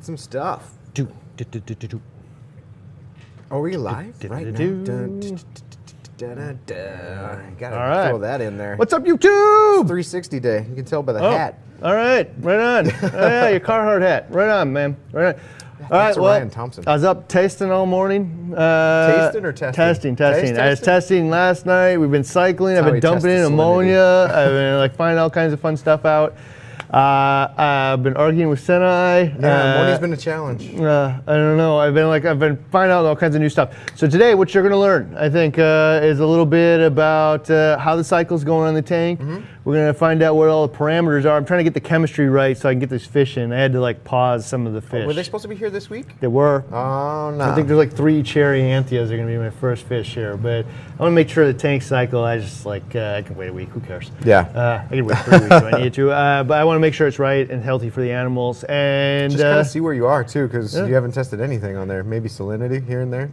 Some stuff. Do. Are we live right now? Gotta throw that in there. What's up, YouTube? 360 day. You can tell by the hat. All right, right on. Yeah, your Carhartt hat. Right on, man. Right on. All right, well, Ryan Thompson. I was up tasting all morning. Tasting or testing? Testing. I was testing last night. We've been cycling. That's I've been dumping in ammonia. I've been finding all kinds of fun stuff out. I've been arguing with Seneye. Yeah, ammonia's been a challenge. I don't know. I've been finding out all kinds of new stuff. So today, what you're going to learn, I think, is a little bit about how the cycle's going on the tank. Mm-hmm. We're going to find out what all the parameters are. I'm trying to get the chemistry right so I can get this fish in. I had to pause some of the fish. Were they supposed to be here this week? They were. Oh no. I think there's 3 cherry anthias are going to be my first fish here, but I want to make sure the tank cycle. I just I can wait a week. Who cares? Yeah. I can wait 3 weeks if I need to. But I want to make sure it's right and healthy for the animals. And just kind of see where you are too, because you haven't tested anything on there. Maybe salinity here and there.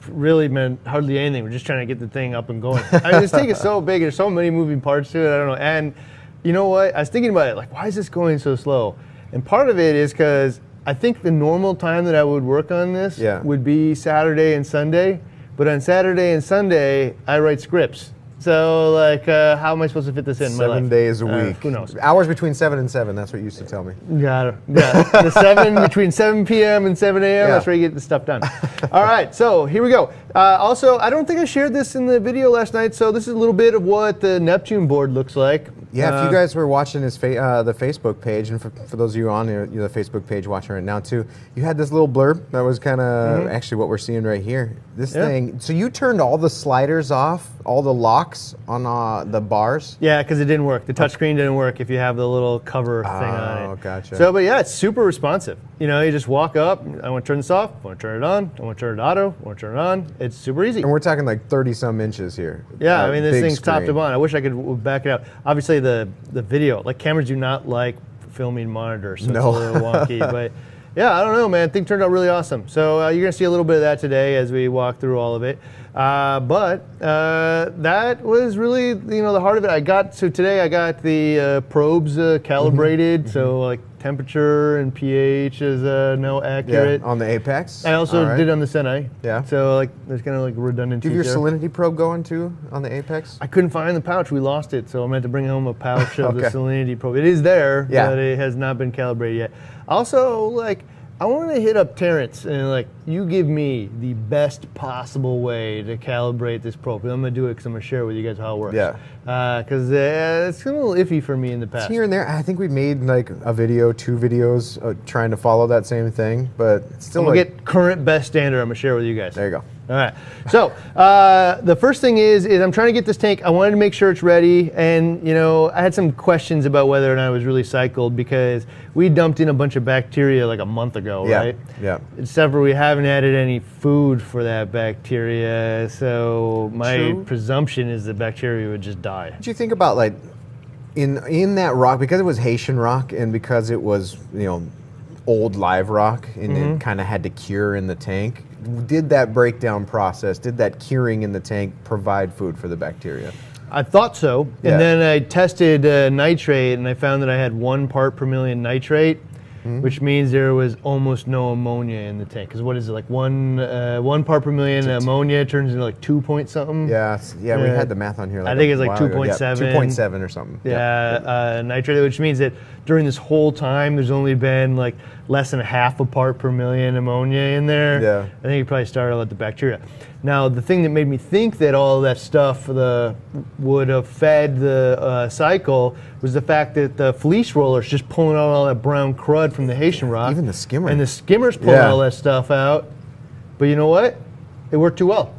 Really, man, hardly anything. We're just trying to get the thing up and going. I mean, this tank is so big. There's so many moving parts to it. I don't know. And you know what? I was thinking about it. Why is this going so slow? And part of it is because I think the normal time that I would work on this would be Saturday and Sunday. But on Saturday and Sunday, I write scripts. So, how am I supposed to fit this in my life? 7 days a week. Who knows? Hours between 7 and 7, that's what you used to tell me. Yeah. Between 7 p.m. and 7 a.m., that's where you get the stuff done. All right, so here we go. Also, I don't think I shared this in the video last night, so this is a little bit of what the Neptune board looks like. Yeah, if you guys were watching the Facebook page, and for those of you on the Facebook page watching right now too, you had this little blurb that was kind of actually what we're seeing right here. This thing, so you turned all the sliders off, all the locks on the bars? Yeah, because it didn't work. The touchscreen didn't work if you have the little cover thing on it. Oh, gotcha. So, but yeah, it's super responsive. You know, you just walk up, I want to turn this off, I want to turn it on, I want to turn it auto, I want to turn it on. It's super easy. And we're talking 30-some inches here. Yeah, I mean, this thing's top to bottom. I wish I could back it up. Obviously, the video, cameras do not like filming monitors, so it's a little wonky. But yeah, I don't know, man. Thing turned out really awesome. So you're gonna see a little bit of that today as we walk through all of it. But that was really, the heart of it. Today I got the probes calibrated, so temperature and pH is now accurate. Yeah, on the Apex. I also did it on the Seneye. Yeah. So there's kind of redundancy. Do you have your salinity probe going too on the Apex? I couldn't find the pouch. We lost it, so I'm going to have to bring home a pouch of the salinity probe. It is there, but it has not been calibrated yet. Also, I want to hit up Terrence and you give me the best possible way to calibrate this probe. I'm going to do it because I'm going to share with you guys how it works. Yeah. Because it's a little iffy for me in the past. It's here and there. I think we made a video, 2 videos trying to follow that same thing, but it's still I'm going to get current best standard. I'm going to share with you guys. There you go. All right. So the first thing is I'm trying to get this tank. I wanted to make sure it's ready, and I had some questions about whether or not it was really cycled because we dumped in a bunch of bacteria a month ago, right? Yeah. Except for we haven't added any food for that bacteria, so my presumption is the bacteria would just die. What do you think about in that rock, because it was Haitian rock and because it was old live rock and it kind of had to cure in the tank? Did that breakdown process, did that curing in the tank provide food for the bacteria? I thought so, and then I tested nitrate, and I found that I had 1 part per million nitrate, which means there was almost no ammonia in the tank. Because what is it, 1 part per million ammonia turns into 2 point something? Yeah, we had the math on here. I think it's 2.7. 2.7 or something. Yeah, nitrate, which means that during this whole time, there's only been less than 0.5 part per million ammonia in there. Yeah. I think it probably started with the bacteria. Now, the thing that made me think that all of that stuff would have fed the cycle was the fact that the fleece roller's just pulling out all that brown crud from the Haitian rock. Even the skimmer. And the skimmer's pulling all that stuff out. But you know what? It worked too well.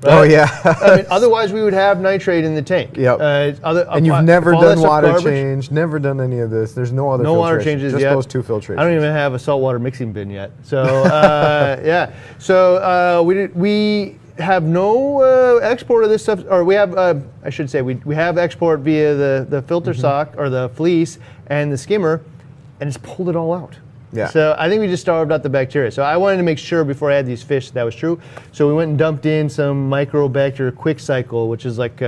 Right? Oh, yeah. I mean, otherwise, we would have nitrate in the tank. Yep. And you've never done water change, never done any of this. There's no other filtration. Water changes just yet. Those 2 filtrations. I don't even have a saltwater mixing bin yet. So, yeah. So, we have no export of this stuff, or we have, I should say, we have export via the filter sock, or the fleece, and the skimmer, and it's pulled it all out. Yeah. So I think we just starved out the bacteria. So I wanted to make sure before I had these fish that was true. So we went and dumped in some microbacteria quick cycle, which is like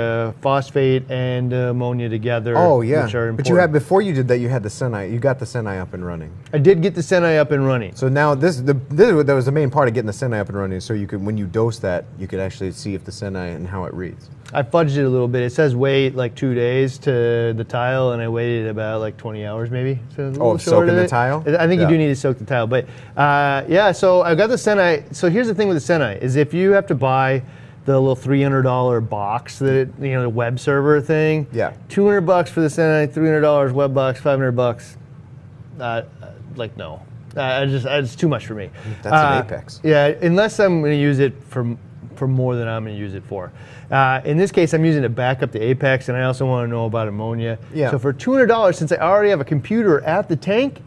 phosphate and ammonia together. Oh yeah. Which are but you had, before you did that, you had the Seneye. You got the Seneye up and running. I did get the Seneye up and running. So now that was the main part of getting the Seneye up and running. So you could, when you dose that, you could actually see if the Seneye and how it reads. I fudged it a little bit. It says wait like 2 days to the tile, and I waited about like 20 hours maybe. So soaking the tile? I think you do need to soak the tile. But yeah, so I got the Seneye. So here's the thing with the Seneye, is if you have to buy the little $300 box, that the web server thing. Yeah. $200 for the Seneye, $300 web box, $500. Like no, it's too much for me. That's an Apex. Yeah, unless I'm going to use it for more than I'm going to use it for. In this case, I'm using it to back up the Apex, and I also want to know about ammonia. Yeah. So for $200, since I already have a computer at the tank,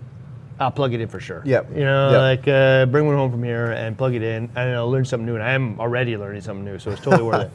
I'll plug it in for sure. Yep. Like bring one home from here and plug it in, and I'll learn something new. And I am already learning something new, so it's totally worth it.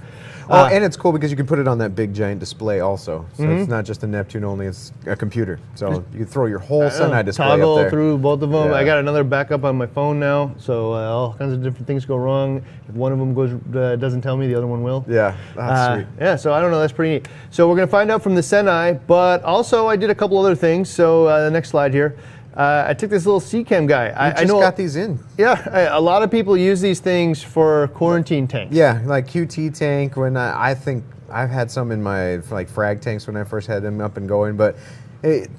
And it's cool because you can put it on that big giant display also. So it's not just a Neptune only, it's a computer. So you can throw your whole Seneye display up there. Toggle through both of them. Yeah. I got another backup on my phone now, so all kinds of different things go wrong. If one of them doesn't tell me, the other one will. Yeah, that's sweet. Yeah, so I don't know, that's pretty neat. So we're gonna find out from the Seneye, but also I did a couple other things. So the next slide here. I took this little C-Chem guy. I know got these in. Yeah, a lot of people use these things for quarantine tanks. Yeah, like QT tank. When I think I've had some in my frag tanks when I first had them up and going, but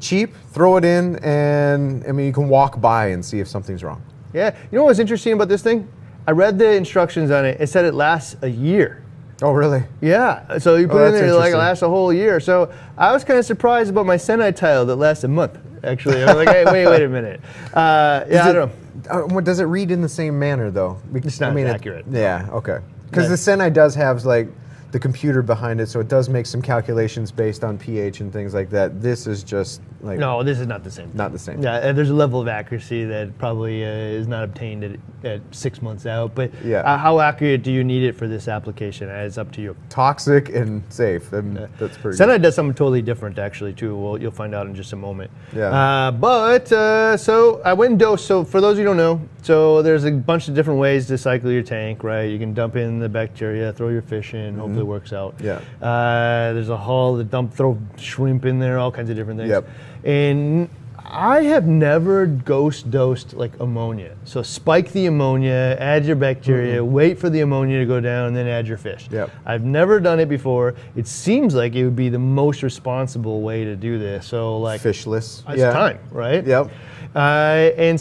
cheap, throw it in, and I mean you can walk by and see if something's wrong. Yeah, you know what's interesting about this thing? I read the instructions on it. It said it lasts a year. Oh, really? Yeah, so you put it in there, it lasts a whole year. So I was kind of surprised about my Seneye tile that lasts a month, actually. I was like, hey, wait a minute. I don't know. Does it read in the same manner, though? It's not accurate. Yeah, okay. Because the Seneye does have, the computer behind it, so it does make some calculations based on pH and things like that. This is just no, this is not the same. Not the same. Yeah, and there's a level of accuracy that probably is not obtained at 6 months out. But how accurate do you need it for this application? It's up to you. Toxic and safe. And that's pretty. Seneye does something totally different, actually, too. Well, you'll find out in just a moment. Yeah. So I went and dosed. So for those who don't know, so there's a bunch of different ways to cycle your tank, right? You can dump in the bacteria, throw your fish in, hopefully it works out. Yeah. There's a hull that throw shrimp in there, all kinds of different things. Yep. And I have never ghost dosed like ammonia. So spike the ammonia, add your bacteria, wait for the ammonia to go down, and then add your fish. Yep. I've never done it before. It seems like it would be the most responsible way to do this. So fishless. It's time, right? Yep. And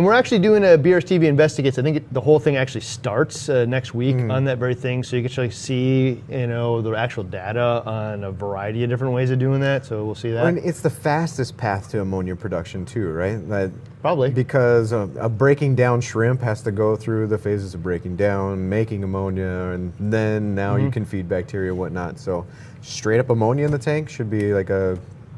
we're actually doing a BRS-TV Investigates. I think the whole thing actually starts next week on that very thing, so you can actually see the actual data on a variety of different ways of doing that. So we'll see that. And it's the fastest path to ammonia production too, right? Probably. Because a breaking down shrimp has to go through the phases of breaking down, making ammonia, and then now you can feed bacteria and whatnot. So straight up ammonia in the tank should be like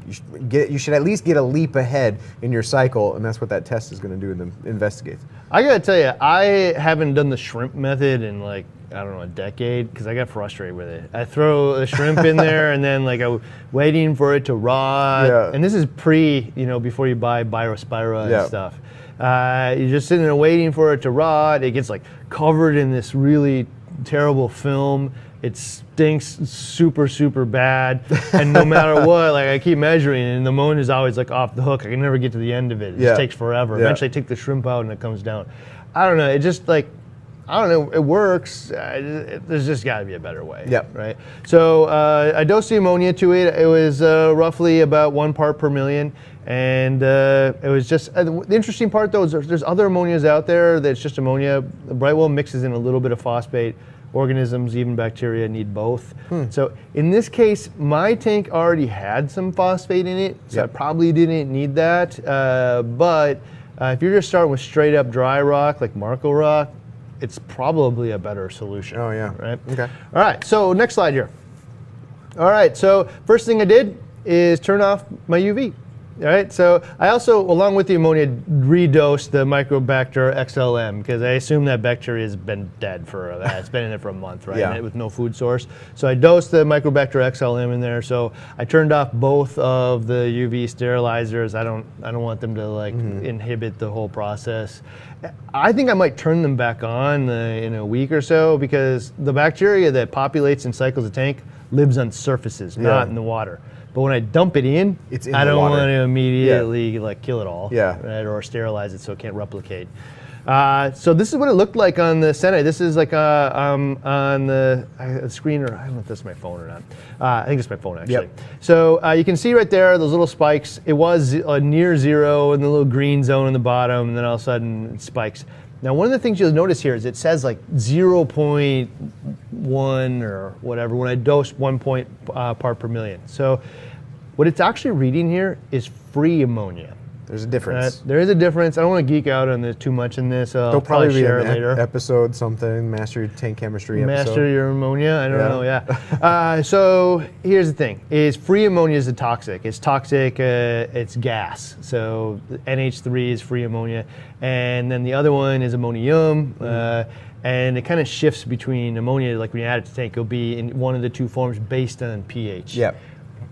you should at least get a leap ahead in your cycle, and that's what that test is going to do in the Investigates. I got to tell you, I haven't done the shrimp method in a decade, because I got frustrated with it. I throw the shrimp in there, and then I was waiting for it to rot. Yeah. And this is before you buy Biospira and stuff. You're just sitting there waiting for it to rot. It gets covered in this really terrible film. It stinks super, super bad. And no matter what, I keep measuring, and the ammonia is always off the hook. I can never get to the end of it. It just takes forever. Eventually I take the shrimp out and it comes down. I don't know. It just I don't know. It works. There's just got to be a better way. Yep. Right. So I dosed the ammonia to it. It was roughly about 1 part per million. And it was just, the interesting part though is there's other ammonias out there that's just ammonia. Brightwell mixes in a little bit of phosphate. Organisms, even bacteria, need both. So in this case, my tank already had some phosphate in it, so I probably didn't need that. But if you're just starting with straight up dry rock, like Marco rock, it's probably a better solution. Oh yeah. Right? Okay. All right, so next slide here. All right, so first thing I did is turn off my UV. All right, so I also, along with the ammonia, redosed the Microbacter XLM because I assume that bacteria has been dead for that. It's been in there for a month, right? Yeah. With no food source. So I dosed the Microbacter XLM in there. So I turned off both of the UV sterilizers. I don't want them to like inhibit the whole process. I think I might turn them back on in a week or so because the bacteria that populates and cycles the tank lives on surfaces, not in the water. But when I dump it in, I don't want to immediately like kill it all, right, or sterilize it so it can't replicate. So this is what it looked like on the Seneye. This is like on the screen, or I don't know if that's my phone or not. I think it's my phone actually. Yep. So you can see right there those little spikes. It was near zero in the little green zone in the bottom, and then all of a sudden it spikes. Now, one of the things you'll notice here is it says like 0.1 or whatever when I dose 1 part per million. So what it's actually reading here is free ammonia. There's a difference. There is a difference. I don't want to geek out on this too much in this. They'll I'll probably share it later. Episode something, Master Your Tank Chemistry episode. Master your ammonia? I don't know, so here's the thing, is free ammonia is toxic. It's toxic, it's gas. So NH3 is free ammonia. And then the other one is ammonium. And it kind of shifts between ammonia, like when you add it to the tank, it'll be in one of the two forms based on pH. Yep.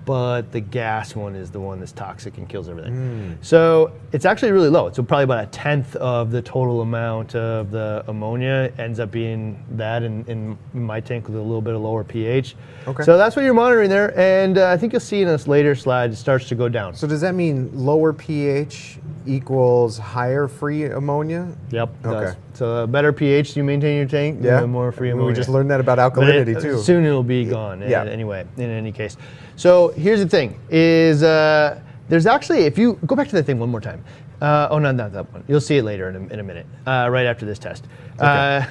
But the gas one is the one that's toxic and kills everything. So it's actually really low. So probably about 1/10 of the total amount of the ammonia ends up being that in my tank with a little bit of lower pH. Okay. So that's what you're monitoring there. And I think you'll see in this later slide, it starts to go down. So does that mean lower pH equals higher free ammonia? Yep. It Okay. does. So the better pH you maintain your tank, the more free ammonia. We just learned that about alkalinity too. Soon it'll be gone anyway, in any case. So here's the thing, is there's actually, if you go back to that thing one more time. Oh, no, not that one. You'll see it later in a minute, right after this test. Okay.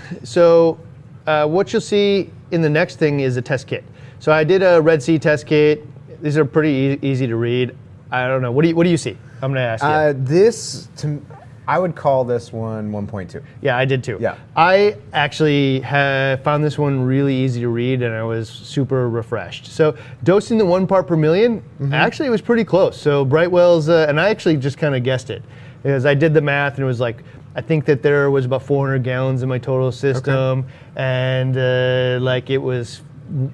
What you'll see in the next thing is a test kit. So I did a Red Sea test kit. These are pretty easy to read. I don't know. What do you see? I'm going to ask you. I would call this one 1.2. Yeah, I did too. Yeah. I actually found this one really easy to read, and I was super refreshed. So dosing the 1 part per million, actually it was pretty close. So Brightwell's, and I actually just kind of guessed it, because I did the math, and it was like, I think that there was about 400 gallons in my total system, and like it was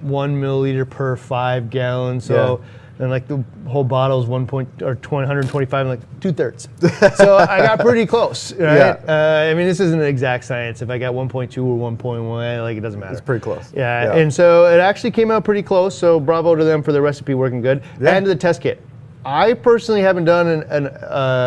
1 milliliter per 5 gallons. So. And like the whole bottle is 125, like 2/3. So I got pretty close, right? I mean, this isn't an exact science. If I got 1.2 or 1.1, like it doesn't matter. It's pretty close. Yeah, and so it actually came out pretty close. So bravo to them for the recipe working good. And the test kit. I personally haven't done an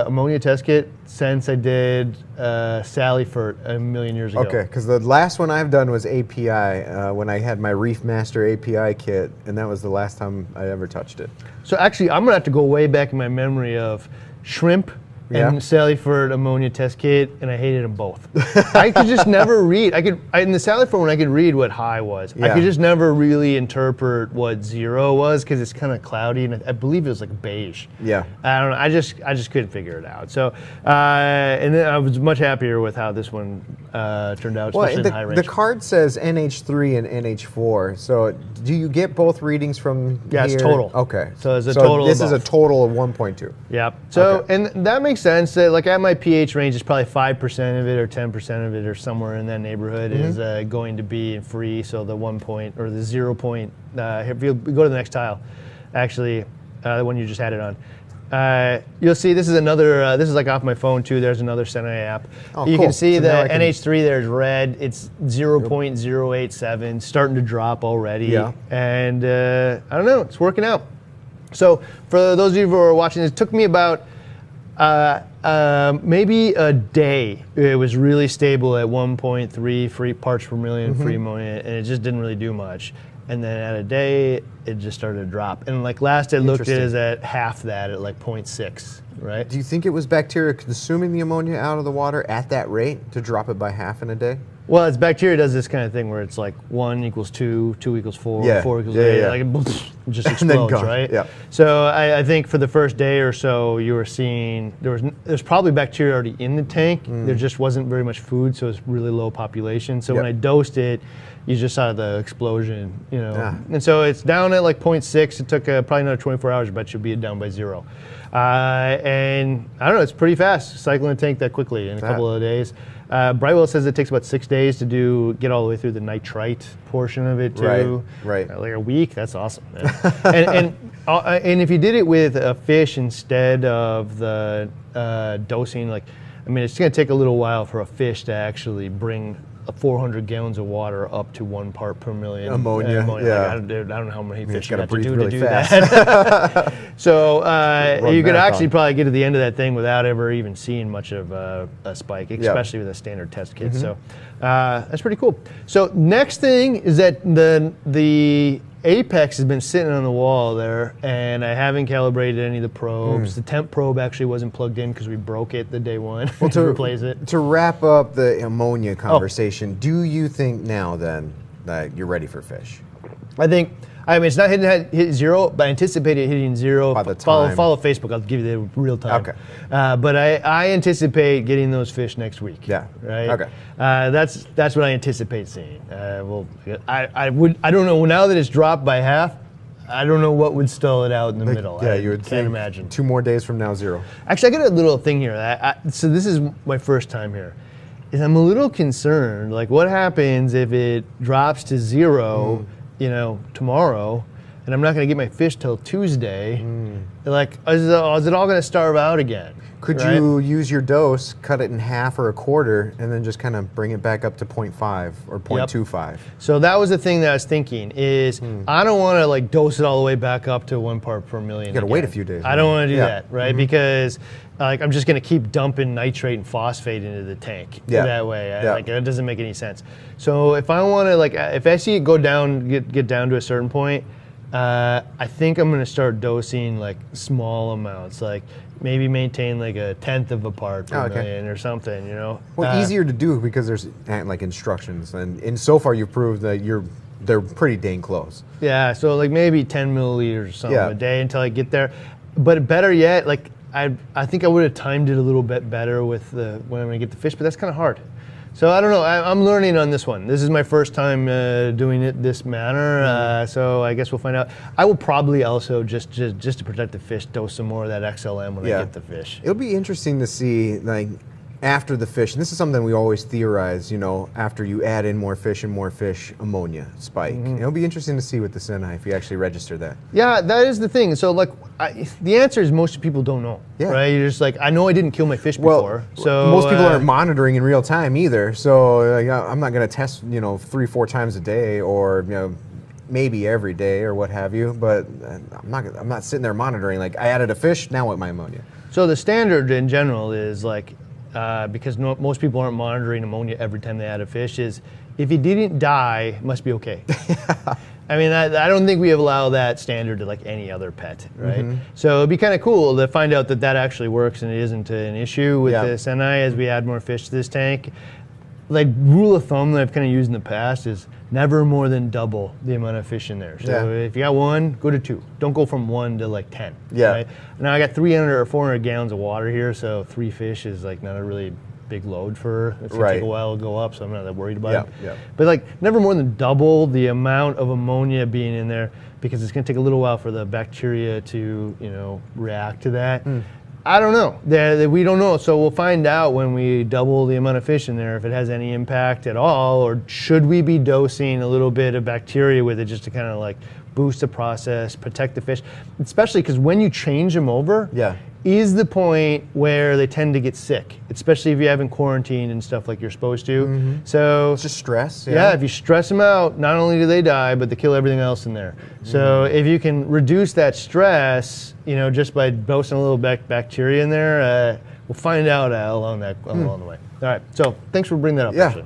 ammonia test kit since I did Sally for a million years ago. Okay, because the last one I've done was API when I had my Reef Master API kit, and that was the last time I ever touched it. So actually, I'm gonna have to go way back in my memory of shrimp and Sallyford ammonia test kit, and I hated them both. I could just never read. In the Sallyford one, I could read what high was. I could just never really interpret what zero was because it's kind of cloudy, and I believe it was like beige. Yeah. I don't know. I just couldn't figure it out. So, and then I was much happier with how this one turned out, especially in high range. The card says NH3 and NH4. So, do you get both readings from here? It's total. Okay. So it's a total. This is a total of 1.2. Yep. So, and that makes sense. That like at my pH range, it's probably 5% of it or 10% of it or somewhere in that neighborhood is going to be free. So the 1 point or the 0 point. If you go to the next tile, actually, the one you just had it on. You'll see this is another, this is like off my phone too, there's another Seneye app. You can see the NH3 there's red, it's 0.087, starting to drop already. Yeah. And I don't know, it's working out. So for those of you who are watching this, it took me about maybe a day. It was really stable at 1.3 free parts per million free ammonia, and it just didn't really do much. And then at a day, it just started to drop. And like last I looked at it is at half that, at like 0.6, right? Do you think it was bacteria consuming the ammonia out of the water at that rate to drop it by half in a day? Well, it's bacteria does this kind of thing where it's like 1 equals 2, 2 equals 4, 4 equals 8, like it just explodes, right? Yeah. So I think for the first day or so, you were seeing there's probably bacteria already in the tank. There just wasn't very much food, so it's really low population. So when I dosed it, you just saw the explosion, you know. Yeah. And so it's down at like 0.6. It took probably another 24 hours, but you'll be down by 0. And I don't know, it's pretty fast, cycling a tank that quickly in a couple of days. Brightwell says it takes about 6 days to get all the way through the nitrite portion of it too. Right. Like a week, that's awesome. and if you did it with a fish instead of the dosing, like, I mean, it's gonna take a little while for a fish to actually bring 400 gallons of water up to 1 part per million ammonia. Yeah. Like, I don't know how many fish you have to do really to do fast. that. So you could actually probably get to the end of that thing without ever even seeing much of a spike, especially with a standard test kit. So that's pretty cool. So next thing is that the Apex has been sitting on the wall there, and I haven't calibrated any of the probes. The temp probe actually wasn't plugged in because we broke it the day one to replace it. To wrap up the ammonia conversation, do you think now then that you're ready for fish? I mean, it's not hit 0, but I anticipate it hitting 0. By the time. Follow Facebook. I'll give you the real time. Okay. But I anticipate getting those fish next week. Yeah. Right. Okay. That's what I anticipate seeing. I don't know now that it's dropped by half. I don't know what would stall it out in the middle. Yeah, you would can't imagine. 2 more days from now, 0. Actually, I got a little thing here. So this is my first time here. Is I'm a little concerned. Like, what happens if it drops to 0? You know, tomorrow, and I'm not going to get my fish till Tuesday. Like, is it all going to starve out again? Could you use your dose, cut it in half or a quarter, and then just kind of bring it back up to 0.5 or 0.25? So that was the thing that I was thinking is I don't want to like dose it all the way back up to 1 part per million. You got to wait a few days. I don't want to do that, right? Because like I'm just going to keep dumping nitrate and phosphate into the tank that way. Like it doesn't make any sense. So if I want to like, if I see it go down, get down to a certain point, I think I'm going to start dosing like small amounts, like maybe maintain like 1/10 of a part per million or something, you know? Well, easier to do because there's like instructions, and so far you've proved that they're pretty dang close. Yeah, so like maybe 10 milliliters or something a day until I get there. But better yet, like I think I would have timed it a little bit better with when I'm going to get the fish, but that's kind of hard. So I don't know. I'm learning on this one. This is my first time doing it this manner. So I guess we'll find out. I will probably also just to protect the fish, dose some more of that XLM when I get the fish. It'll be interesting to see like after the fish. And this is something we always theorize. You know, after you add in more fish, ammonia spike. It'll be interesting to see with the Seneye if you actually register that. Yeah, that is the thing. So like the answer is most people don't know. Yeah. Right? You're just like, I know I didn't kill my fish before. So most people aren't monitoring in real time either. So like, I'm not going to test 3-4 times a day or maybe every day or what have you. But I'm not sitting there monitoring like I added a fish, now what my ammonia. So the standard in general is like because most people aren't monitoring ammonia every time they add a fish is if he didn't die, it must be okay. I mean, I don't think we allow that standard to like any other pet, right? So it'd be kind of cool to find out that actually works and it isn't an issue with the Seneye as we add more fish to this tank. Like rule of thumb that I've kind of used in the past is never more than double the amount of fish in there. So if you got 1, go to 2. Don't go from 1 to like 10. Right? Now I got 300 or 400 gallons of water here, so 3 fish is like not a really big load for. It's gonna take a while to go up, so I'm not that worried about it. But like never more than double the amount of ammonia being in there because it's gonna take a little while for the bacteria to react to that. I don't know. We don't know. So we'll find out when we double the amount of fish in there if it has any impact at all, or should we be dosing a little bit of bacteria with it just to kind of like boost the process, protect the fish, especially because when you change them over, is the point where they tend to get sick, especially if you haven't quarantined and stuff like you're supposed to. So it's just stress. If you stress them out, not only do they die, but they kill everything else in there. So if you can reduce that stress, just by dosing a little bacteria in there, we'll find out along the way. All right. So thanks for bringing that up. Actually.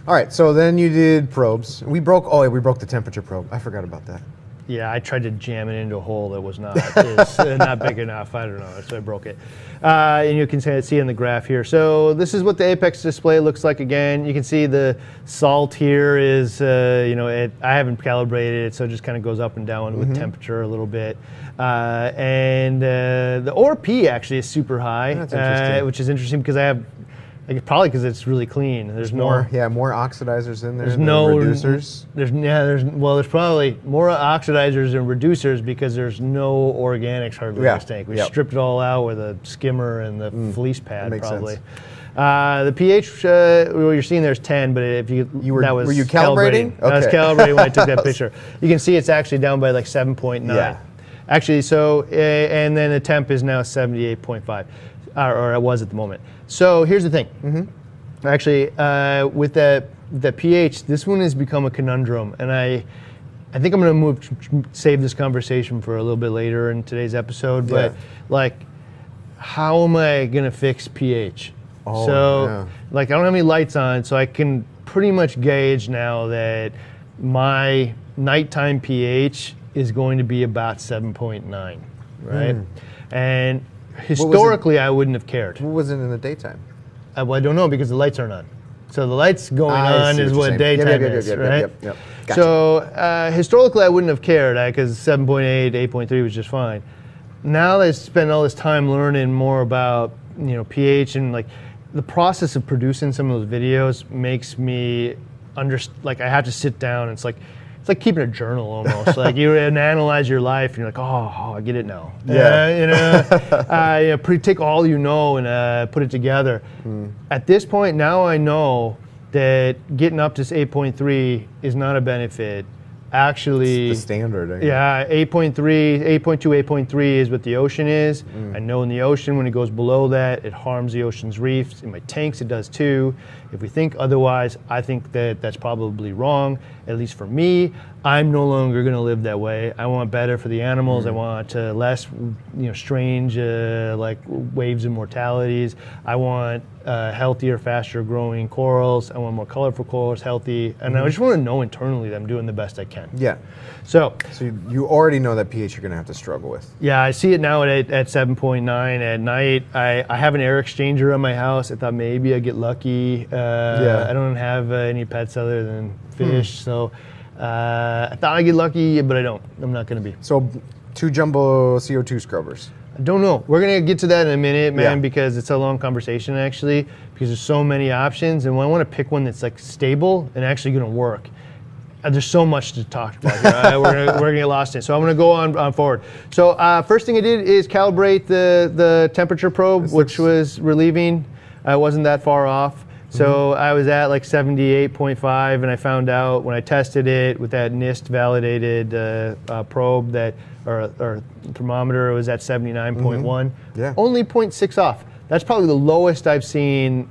All right. So then you did probes. We broke the temperature probe. I forgot about that. Yeah, I tried to jam it into a hole that was not not big enough. I don't know, so I broke it. And you can see in the graph here. So this is what the Apex display looks like again. You can see the salt here is, I haven't calibrated it, so it just kind of goes up and down with temperature a little bit. And the ORP actually is super high, which is interesting because I have, probably because it's really clean. There's more oxidizers in there. There's no reducers. There's probably more oxidizers and reducers because there's no organics hardly in this tank. We stripped it all out with a skimmer and the fleece pad probably. Sense. The pH, what you're seeing there is 10, but if were you calibrating? Okay. I was calibrating when I took that picture. You can see it's actually down by like 7.9. Yeah. Actually, so and then the temp is now 78.5. Or it was at the moment. So here's the thing. Actually, with the pH, this one has become a conundrum, and I think I'm going to save this conversation for a little bit later in today's episode. But how am I going to fix pH? I don't have any lights on, so I can pretty much gauge now that my nighttime pH is going to be about 7.9, right? And historically, I wouldn't have cared. What was it in the daytime? Well, I don't know because the lights aren't on. So the lights going on is what daytime is, right? Yep. Gotcha. So historically, I wouldn't have cared because 7.8, 8.3 was just fine. Now that I spend all this time learning more about pH and like the process of producing some of those videos makes me I have to sit down and it's like keeping a journal almost. Like you analyze your life and you're like, oh, I get it now. Take all and put it together. At this point, now I know that getting up to 8.3 is not a benefit. Actually, it's the standard. 8.3, 8.2, 8.3 is what the ocean is. I know in the ocean, when it goes below that, it harms the ocean's reefs. In my tanks, it does too. If we think otherwise, I think that that's probably wrong. At least for me, I'm no longer going to live that way. I want better for the animals. I want less, strange waves and mortalities. I want healthier, faster growing corals. I want more colorful corals, healthy, and I just want to know internally that I'm doing the best I can. Yeah. So you already know that pH you're going to have to struggle with. Yeah, I see it now at 7.9 at night. I have an air exchanger in my house. I thought maybe I'd get lucky. I don't have any pets other than fish, so I thought I'd get lucky, but I don't. I'm not going to be. So 2 jumbo CO2 scrubbers. I don't know. We're going to get to that in a minute, man, because it's a long conversation, actually, because there's so many options, and I want to pick one that's like stable and actually going to work. There's so much to talk about here. We're going to get lost in. So I'm going to go on forward. So first thing I did is calibrate the temperature probe, which was relieving. I wasn't that far off. So I was at like 78.5, and I found out when I tested it with that NIST validated probe or thermometer, it was at 79.1. Yeah. Only 0.6 off. That's probably the lowest I've seen,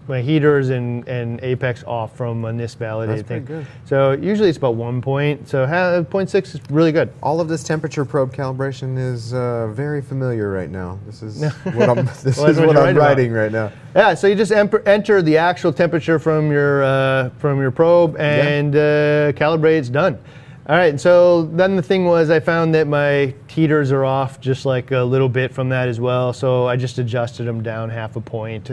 my heaters and Apex off from a NIST validated thing. Good. So usually it's about 1 point. So 0.6 is really good. All of this temperature probe calibration is very familiar right now. This is what I'm writing right now. Yeah. So you just enter the actual temperature from your probe and Calibrate. It's done. All right, so then the thing was I found that my heaters are off just like a little bit from that as well, so I just adjusted them down 0.5 point.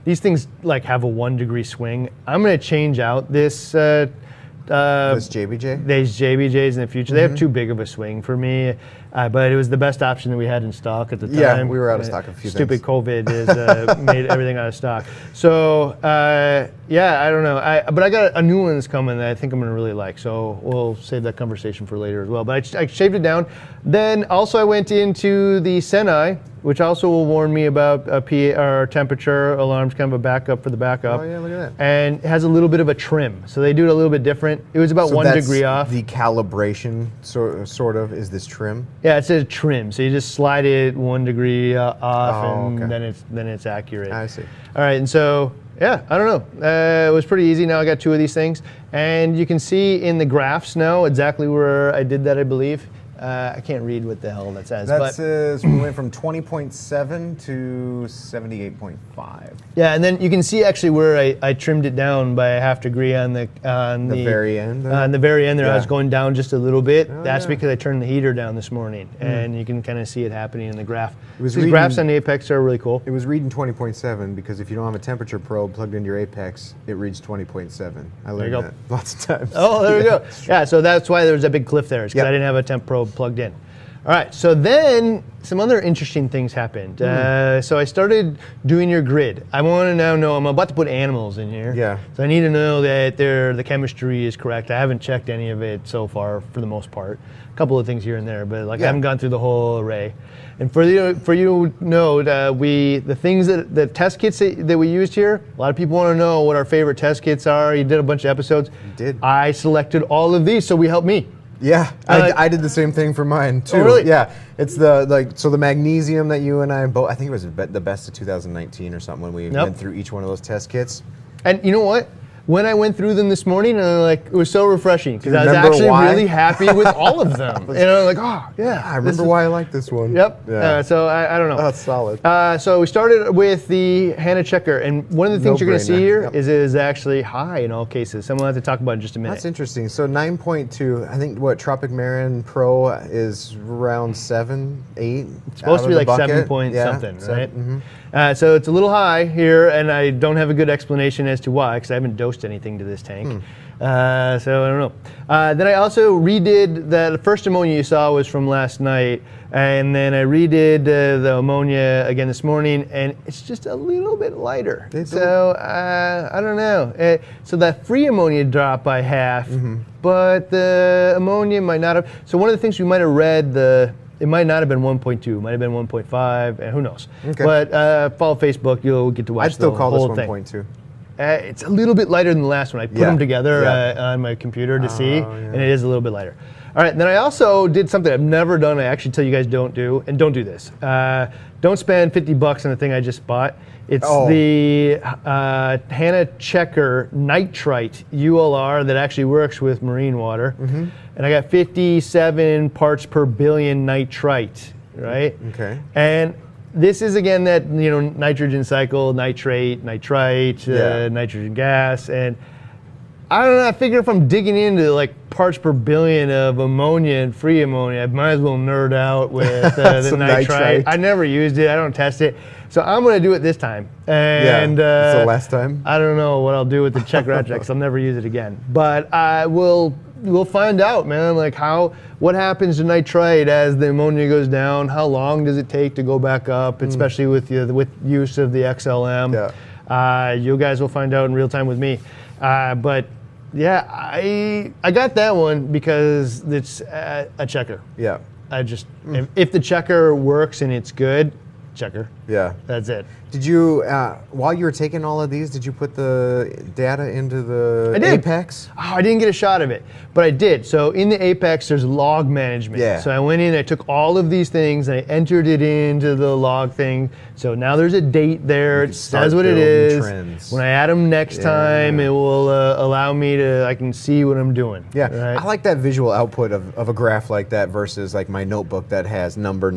These things like have a 1 degree swing. I'm going to change out this JBJ? These JBJs in the future. They have too big of a swing for me, but it was the best option that we had in stock at the time. Yeah, we were out of stock a few Stupid things. COVID has made everything out of stock. So, I don't know. But I got a new one that's coming that I think I'm going to really like. So we'll save that conversation for later as well. But I shaved it down. Then also I went into the Seneye, which also will warn me about our temperature alarms, kind of a backup for the backup. Oh yeah, look at that. And it has a little bit of a trim. So they do it a little bit different. It was about 1 degree off. The calibration sort of is this trim? Yeah, it says trim. So you just slide it 1 degree off then it's accurate. I see. All right, and so yeah, I don't know. It was pretty easy. Now I got 2 of these things. And you can see in the graphs now exactly where I did that, I believe. I can't read what the hell that says. That says we went from 20.7 to 78.5. Yeah, and then you can see actually where I trimmed it down by a half degree on the very end. On the very end there, Yeah. I was going down just a little bit. Oh, That's yeah. because I turned the heater down this morning, and you can kind of see it happening in the graph. was These reading- graphs on the Apex are really cool. It was reading 20.7 because if you don't have a temperature probe plugged into your Apex, it reads 20.7. I learned go. that lots of times. Oh, there we go. Yeah, so that's why there was a big cliff there. It's because Yep. I didn't have a temp probe plugged in. All right, so then some other interesting things happened. So I started doing your grid. I want to now know, I'm about to put animals in here. Yeah. So I need to know that the chemistry is correct. I haven't checked any of it so far for the most part. A couple of things here and there, but like I Yeah. haven't gone through the whole array. And for you to know, the things the test kits that we used here, a lot of people want to know what our favorite test kits are. You did a bunch of episodes. Did. I selected all of these, so we helped me. Yeah, I did the same thing for mine too. Oh, really? Yeah, it's the magnesium that you and I both. I think it was the best of 2019 or something when we went through each one of those test kits. And you know what? When I went through them this morning, it was so refreshing because I was remember actually why? really happy with all of them. I remember why I like this one. Yep. Yeah. So I don't know. Oh, that's solid. So we started with the Hannah checker, and one of the things you're going to see No-brainer. here Yep. is it is actually high in all cases. So I'm going to have to talk about it in just a minute. That's interesting. So 9.2. I think Tropic Marin Pro is around 7, 8. It's supposed to be like 7 point something, right? Mm-hmm. So it's a little high here, and I don't have a good explanation as to why, because I haven't dosed anything to this tank. So I don't know. Then I also redid the first ammonia you saw was from last night, and then I redid the ammonia again this morning, and it's just a little bit lighter. So I don't know. So that free ammonia dropped by half, but the ammonia might not have. So one of the things we might have read, it might not have been 1.2, it might have been 1.5, and who knows. Okay. But follow Facebook, you'll get to watch I'd still the call whole this thing. 1.2. It's a little bit lighter than the last one. I put them together Yeah. on my computer to see, yeah. and it is a little bit lighter. All right, then I also did something I've never done. I actually tell you guys don't do, and don't do this. Don't spend $50 on the thing I just bought. It's the Hannah Checker Nitrite ULR that actually works with marine water. And I got 57 parts per billion nitrite, right? Okay. And this is again that nitrogen cycle, nitrate, nitrite, nitrogen gas, and I don't know. I figure if I'm digging into like parts per billion of ammonia and free ammonia, I might as well nerd out with the nitrite. I never used it. I don't test it, so I'm going to do it this time. And it's the last time. I don't know what I'll do with the checker objects. I'll never use it again, but we'll find out, man. Like what happens to nitrite as the ammonia goes down? How long does it take to go back up, especially with use of the XLM? Yeah. You guys will find out in real time with me. But yeah, I got that one because it's a checker. Yeah. I just if the checker works and it's good, checker. Yeah. That's it. Did you, while you were taking all of these, did you put the data into the Apex? Oh, I didn't get a shot of it, but I did. So in the Apex, there's log management. Yeah. So I went in, I took all of these things, and I entered it into the log thing. So now there's a date there. It says what it is. Trends. When I add them next time, it will allow me I can see what I'm doing. Yeah, right? I like that visual output of a graph like that versus like my notebook that has number.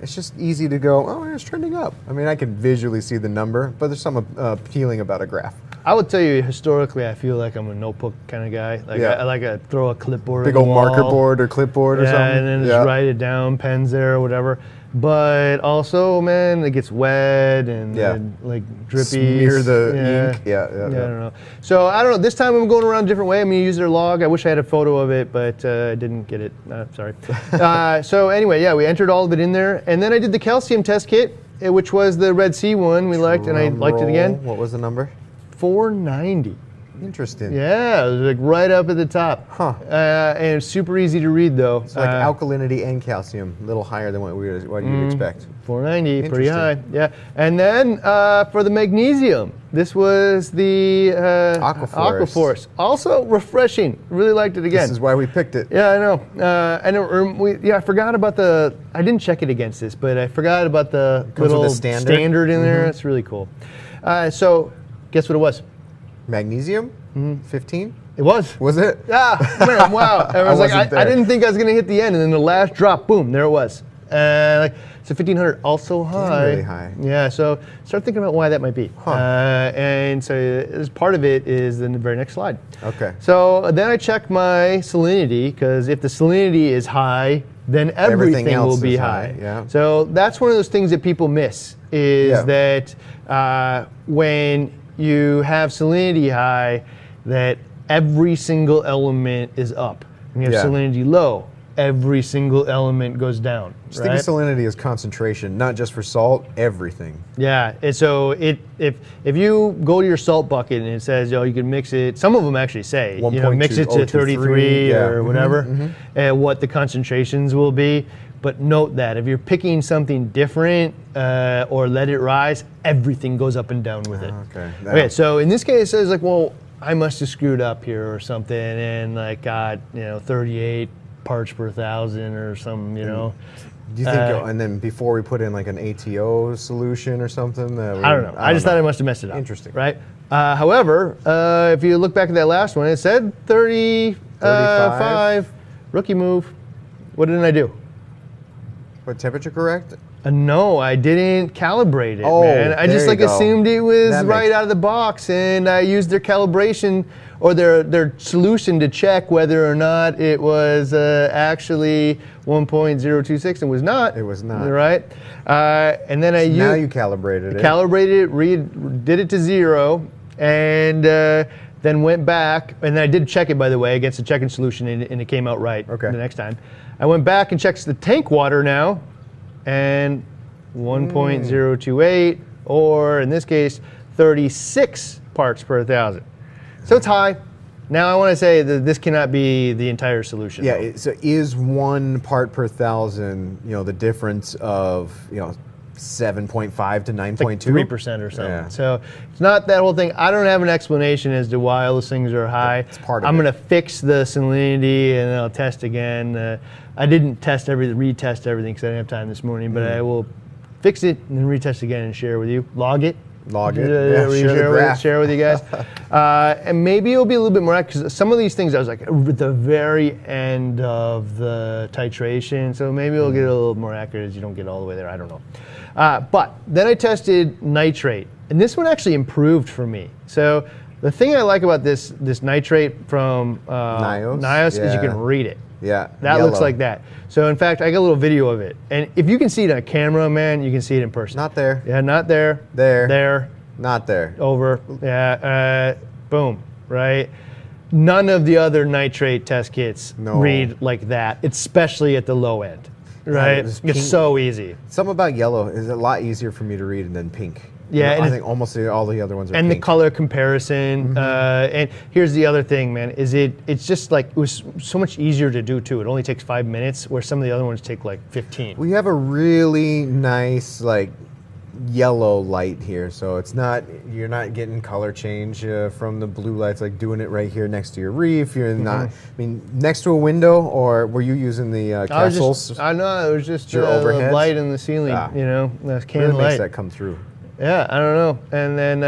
It's just easy to go, oh, it's trending up. I mean, I can visually see the number, but there's some appealing about a graph. I would tell you, historically, I feel like I'm a notebook kind of guy. Like I like to throw a clipboard. Big on old the wall. marker board or clipboard or something. And then just write it down, pens there or whatever. But also, man, it gets wet and like drippy. Smear the ink. Yeah, I don't know. So I don't know. This time I'm going around a different way. I'm going to use their log. I wish I had a photo of it, but I didn't get it. Sorry. So anyway, we entered all of it in there. And then I did the calcium test kit, which was the Red Sea one we liked, and I liked it again. What was the number? 490. Interesting. Yeah, it was like right up at the top. Huh. And it's super easy to read, though. It's like alkalinity and calcium, a little higher than what you'd expect. 490, pretty high. Yeah. And then for the magnesium, this was the Aquaforce. Also refreshing. Really liked it again. This is why we picked it. Yeah, I know. I forgot about I didn't check it against this, but I forgot about the little standard in there. That's really cool. So guess what it was? Magnesium, 15? It was. Was it? Yeah, man, wow. I was like, wasn't I didn't think I was going to hit the end, and then the last drop, boom, there it was. So 1,500, also high. Really high. Yeah, so start thinking about why that might be. Huh. And so as part of it is in the very next slide. Okay. So then I check my salinity, because if the salinity is high, then everything will be high. Yeah. So that's one of those things that people miss, is that when you have salinity high, that every single element is up. When you have salinity low, every single element goes down. Just think of salinity as concentration, not just for salt, everything. Yeah, and so if you go to your salt bucket and it says, you can mix it, some of them actually say, mix it to 33 or whatever, and what the concentrations will be. But note that if you're picking something different or let it rise, everything goes up and down with it. Okay, so in this case, it says like, well, I must have screwed up here or something and like got 38 parts per thousand or something, Do you think, and then before we put in like an ATO solution or something? I don't know. I just thought I must have messed it up. Interesting. Right? However, if you look back at that last one, it said 35. Rookie move. What didn't I do? What, temperature correct? No, I didn't calibrate it, man. I just assumed it was right out of the box, and I used their calibration or their solution to check whether or not it was actually 1.026 and was not. It was not. Right? And then now you calibrated it. Calibrated it, did it to 0, and then went back, and then I did check it, by the way, against the check-in solution, and it came out right the next time. I went back and checked the tank water now, and 1.028, or in this case, 36 parts per 1,000. So it's high. Now I want to say that this cannot be the entire solution. Yeah, so is 1 part per 1,000, the difference of, 7.5 to 9.2? Like 3% or something. Yeah. So it's not that whole thing. I don't have an explanation as to why all those things are high. It's part of I'm going to fix the salinity and then I'll test again. I didn't retest everything because I didn't have time this morning, but I will fix it and then retest again and share with you. Log it. Share with you guys. And maybe it'll be a little bit more accurate, because some of these things I was like at the very end of the titration, so maybe it'll get a little more accurate as you don't get all the way there. I don't know. But then I tested nitrate, and this one actually improved for me. So the thing I like about this nitrate from Nios is you can read it. Yeah, that looks like that. So in fact, I got a little video of it, and if you can see it on camera, man, you can see it in person. Not there. Yeah, not there. There. Not there. Over. Yeah. Boom. Right. None of the other nitrate test kits read like that, especially at the low end. Right. It's so easy. Something about yellow is a lot easier for me to read than pink. Yeah, I think almost all the other ones are and pink. The color comparison. And here's the other thing, man, is it's just like, it was so much easier to do too. It only takes 5 minutes, where some of the other ones take like 15. We have a really nice yellow light here, so you're not getting color change from the blue lights, like doing it right here next to your reef. You're not, next to a window, or were you using the castles? I know, it was just your overhead light in the ceiling, the can really light. Makes that come through. Yeah, I don't know. And then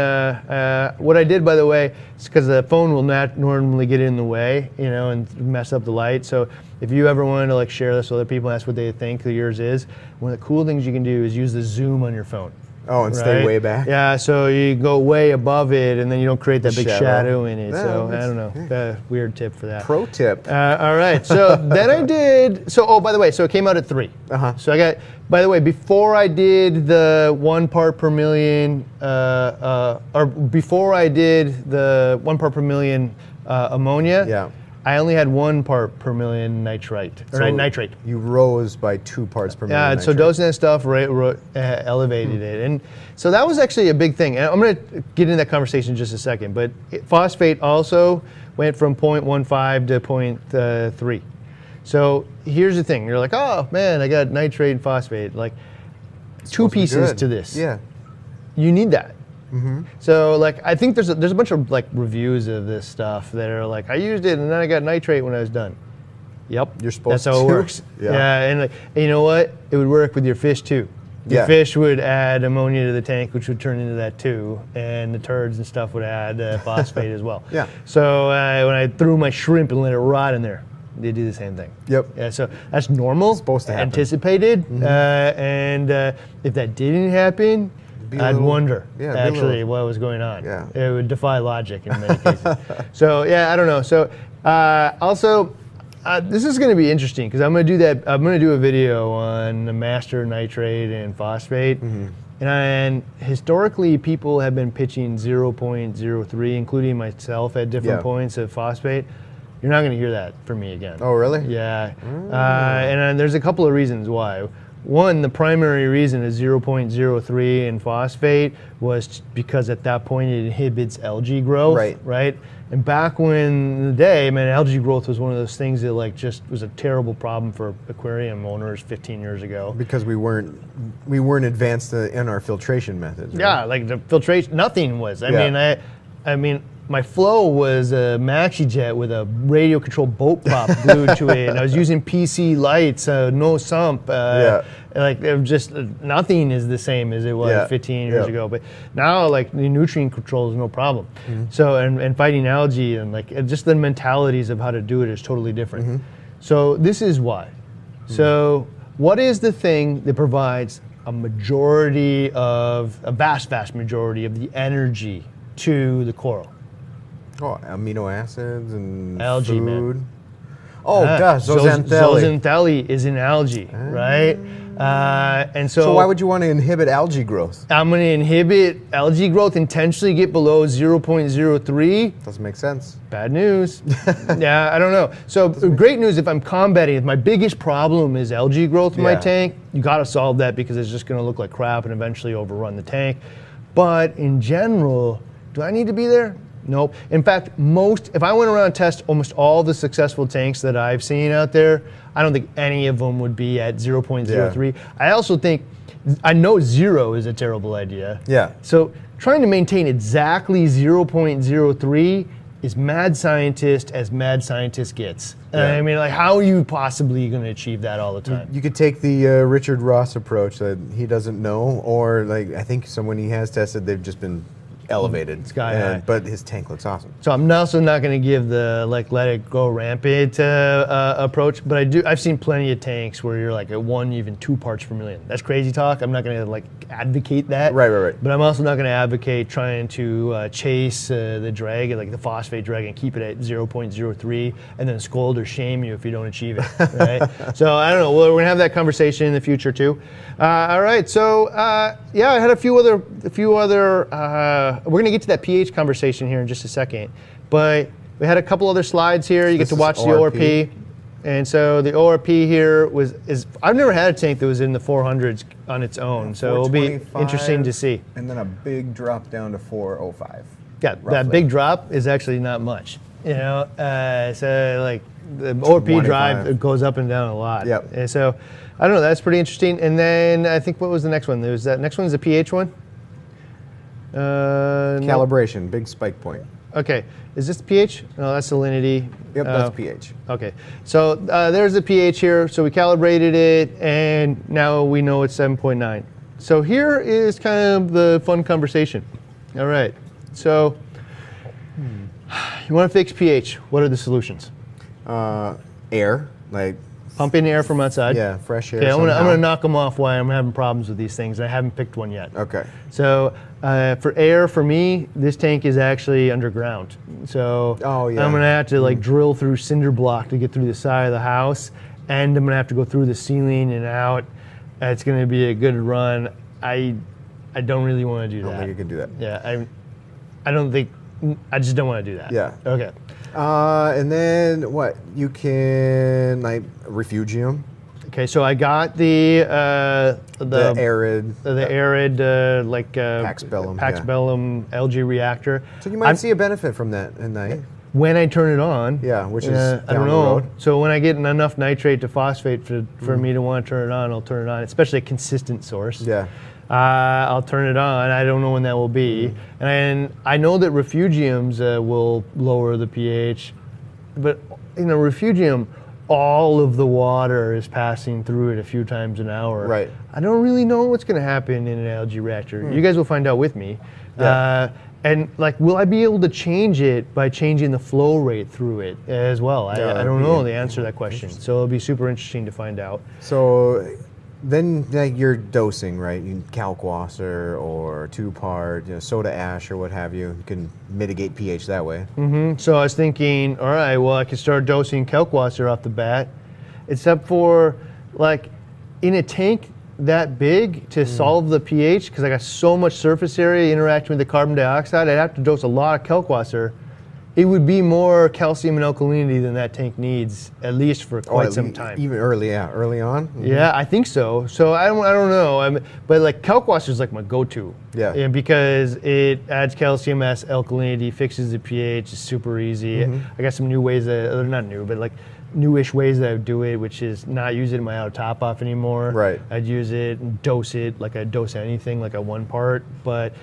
what I did, by the way, is because the phone will not normally get in the way, and mess up the light. So if you ever wanted to share this with other people, ask what they think yours is, one of the cool things you can do is use the zoom on your phone. Oh, and stay way back? Yeah, so you go way above it, and then you don't create that big shadow in it. So I don't know. Weird tip for that. Pro tip. All right. So then I did. So by the way, so it came out at 3. So I got. By the way, before I did the 1 part per million, or before I did the 1 part per million ammonia. I only had 1 part per million nitrite, or nitrate. You rose by 2 parts per million nitrate. So dosing that stuff elevated it. And so that was actually a big thing. And I'm going to get into that conversation in just a second. But phosphate also went from 0.15 to 0.3. So here's the thing. You're like, oh, man, I got nitrate and phosphate. Like, 2 pieces to this. Yeah. You need that. So I think there's a bunch of reviews of this stuff that are like, I used it and then I got nitrate when I was done. Yep, you're supposed to. That's how it works. Yeah, and you know what? It would work with your fish too. The fish would add ammonia to the tank, which would turn into that too, and the turds and stuff would add phosphate as well. Yeah. So when I threw my shrimp and let it rot in there, they do the same thing. Yep. Yeah. So that's normal. It's supposed to happen. Anticipated, and if that didn't happen, I'd wonder actually what was going on. Yeah. It would defy logic in many cases. So yeah, I don't know. So also. This is going to be interesting because I'm going to do that. I'm going to do a video on the master nitrate and phosphate, and historically people have been pitching 0.03, including myself at different points of phosphate. You're not going to hear that from me again. Oh, really? Yeah, and there's a couple of reasons why. One, the primary reason is 0.03 in phosphate was because at that point it inhibits algae growth, right? And back when the day, man, algae growth was one of those things that like just was a terrible problem for aquarium owners 15 years ago. Because we weren't advanced in our filtration methods. Right? Yeah, like the filtration, nothing was. I mean, my flow was a maxi jet with a radio controlled boat prop glued to it, and I was using PC lights, no sump. Like just nothing is the same as it was 15 years ago. But now, like the nutrient control is no problem. So and fighting algae and like just the mentalities of how to do it is totally different. So this is why. So what is the thing that provides a vast majority of the energy to the coral? Oh, amino acids and algae, food. Man. Oh, gosh, zooxanthellae. Zooxanthellae is in algae, right? And so why would you want to inhibit algae growth? I'm going to inhibit algae growth, intentionally get below 0.03. Doesn't make sense. Bad news. Yeah, I don't know. So great news if I'm combating it. My biggest problem is algae growth in my tank. You got to solve that because it's just going to look like crap and eventually overrun the tank. But in general, do I need to be there? Nope. In fact, if I went around and test almost all the successful tanks that I've seen out there, I don't think any of them would be at 0.03. I also think, I know 0 is a terrible idea. Yeah. So trying to maintain exactly 0.03 is mad scientist as mad scientist gets. I mean, like, how are you possibly going to achieve that all the time? You could take the Richard Ross approach that he doesn't know, or like I think someone he has tested, they've just been elevated, sky high. But his tank looks awesome. So I'm also not going to give the like let it go rampant approach, but I've seen plenty of tanks where you're like at 1, even 2 parts per million. That's crazy talk. I'm not going to like advocate that. Right. But I'm also not going to advocate trying to chase the drag, like the phosphate drag, and keep it at 0.03, and then scold or shame you if you don't achieve it. Right? So I don't know. Well, we're going to have that conversation in the future too. All right. So I had a few other. We're going to get to that pH conversation here in just a second, but we had a couple other slides here. You get to watch the ORP. And so the ORP here I've never had a tank that was in the 400s on its own, so it'll be interesting to see. And then a big drop down to 405. Yeah, roughly. That big drop is actually not much. So like the ORP drive goes up and down a lot. Yep. And so I don't know, that's pretty interesting. And then I think what was the next one? There's that next one is the pH one. Calibration, big spike point. Okay, is this the pH? No, that's salinity. Yep, that's pH. Okay, so there's the pH here. So we calibrated it, and now we know it's 7.9. So here is kind of the fun conversation. All right, so you want to fix pH. What are the solutions? Air, like pumping air from outside. Yeah, fresh air. Okay, I'm gonna knock them off why I'm having problems with these things. I haven't picked one yet. Okay. So for air, for me, this tank is actually underground. So I'm gonna have to like drill through cinder block to get through the side of the house, and I'm gonna have to go through the ceiling and out. It's gonna be a good run. I don't really want to do that. I don't think you can do that. Yeah, I just don't want to do that. Yeah. Okay. And then what? You can like refugium. Okay, so I got the arid Paxbellum algae reactor. So you might see a benefit from that at night. When I turn it on. Yeah, which is I don't know. So when I get enough nitrate to phosphate for me to want to turn it on, I'll turn it on. Especially a consistent source. Yeah. I'll turn it on. I don't know when that will be. And I know that refugiums will lower the pH, but refugium all of the water is passing through it a few times an hour. Right. I don't really know what's going to happen in an algae reactor. You guys will find out with me. Yeah. And like, will I be able to change it by changing the flow rate through it as well? I don't know the answer to that question. So it'll be super interesting to find out. So then like you're dosing, right? You kalkwasser or 2-part, soda ash or what have you. You can mitigate pH that way. So I was thinking, all right, well, I could start dosing kalkwasser off the bat, except for like in a tank that big to solve the pH, because I got so much surface area interacting with the carbon dioxide, I'd have to dose a lot of kalkwasser. It would be more calcium and alkalinity than that tank needs, at least for quite some time. Even early on? Yeah, I think so. So I don't know. But like kalkwasser is like my go-to. Yeah. And because it adds calcium as alkalinity, fixes the pH, it's super easy. I got some new ways that, not new, but like newish ways that I would do it, which is not use it in my auto top off anymore. Right. I'd use it and dose it like I'd dose anything, like a 1-part. But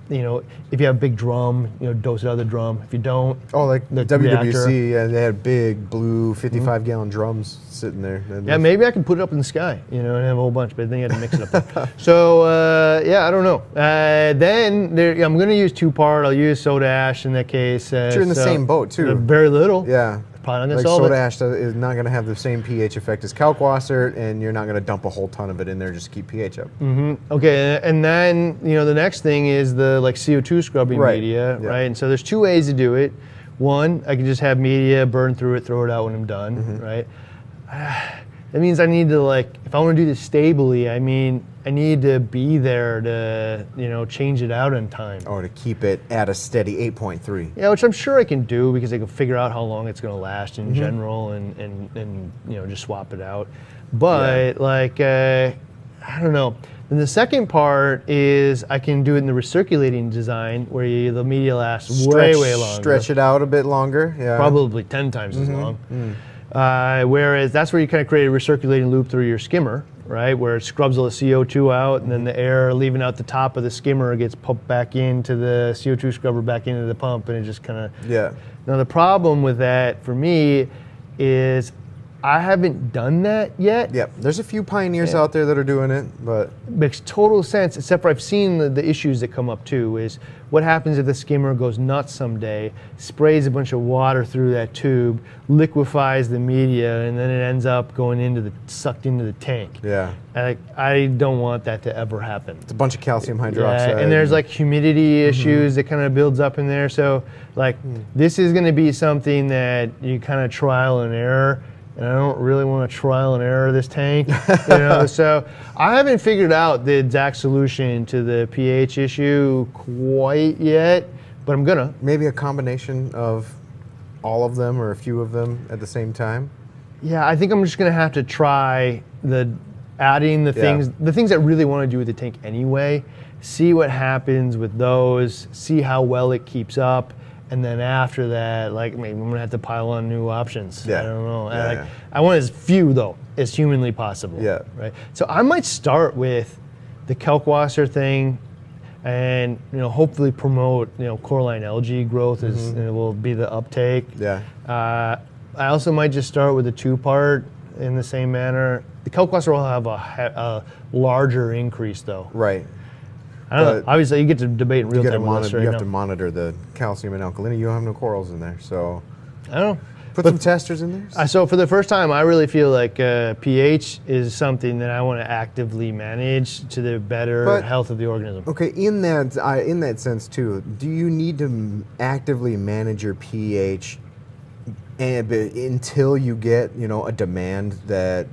if you have a big drum, dose it out of the drum. If you don't, like the WWC, reactor. they had big blue 55-gallon drums sitting there. Yeah, maybe I can put it up in the sky, and have a whole bunch, but then you have to mix it up there. So, I don't know. Then I'm going to use 2-part. I'll use soda ash in that case. But you're in the same boat, too. Very little. Yeah. Probably not going Like to solve soda it. ash is not going to have the same pH effect as kalkwasser, and you're not going to dump a whole ton of it in there just to keep pH up. Okay, and then the next thing is the CO2 scrubbing media, right? And so there's 2 ways to do it. One, I can just have media, burn through it, throw it out when I'm done, right? That means I need to if I want to do this stably, I need to be there to change it out in time. Or to keep it at a steady 8.3. Yeah, which I'm sure I can do because I can figure out how long it's going to last in general and just swap it out. But I don't know. Then the second part is I can do it in the recirculating design where the media lasts way longer. Stretch it out a bit longer. Yeah. Probably 10 times as long. Whereas that's where you kind of create a recirculating loop through your skimmer, right? Where it scrubs all the CO2 out, and then the air leaving out the top of the skimmer gets pumped back into the CO2 scrubber, back into the pump, and it just kind of... Yeah. Now the problem with that for me is I haven't done that yet. Yep. There's a few pioneers out there that are doing it, but... Makes total sense, except for I've seen the issues that come up too, is what happens if the skimmer goes nuts someday, sprays a bunch of water through that tube, liquefies the media, and then it ends up going sucked into the tank. Yeah. I don't want that to ever happen. It's a bunch of calcium hydroxide. Yeah, and there's humidity issues that kind of builds up in there. So this is going to be something that you kind of trial and error. And I don't really want to trial and error this tank, So I haven't figured out the exact solution to the pH issue quite yet, but I'm gonna. Maybe a combination of all of them or a few of them at the same time. Yeah, I think I'm just gonna have to try adding the things I really want to do with the tank anyway. See what happens with those. See how well it keeps up. And then after that, maybe I'm gonna have to pile on new options. Yeah. I don't know. Yeah, I want as few though as humanly possible. Yeah. Right. So I might start with the kalkwasser thing, and hopefully promote coralline algae growth as it will be the uptake. Yeah. I also might just start with the 2-part in the same manner. The kalkwasser will have a larger increase though. Right. I don't know. Obviously, you get to debate in real time with us right You now. have to monitor the calcium and alkalinity. You don't have no corals in there, so I don't know. Put some testers in there. So for the first time, I really feel like pH is something that I want to actively manage to the better health of the organism. Okay, in that sense too, do you need to actively manage your pH until you get a demand that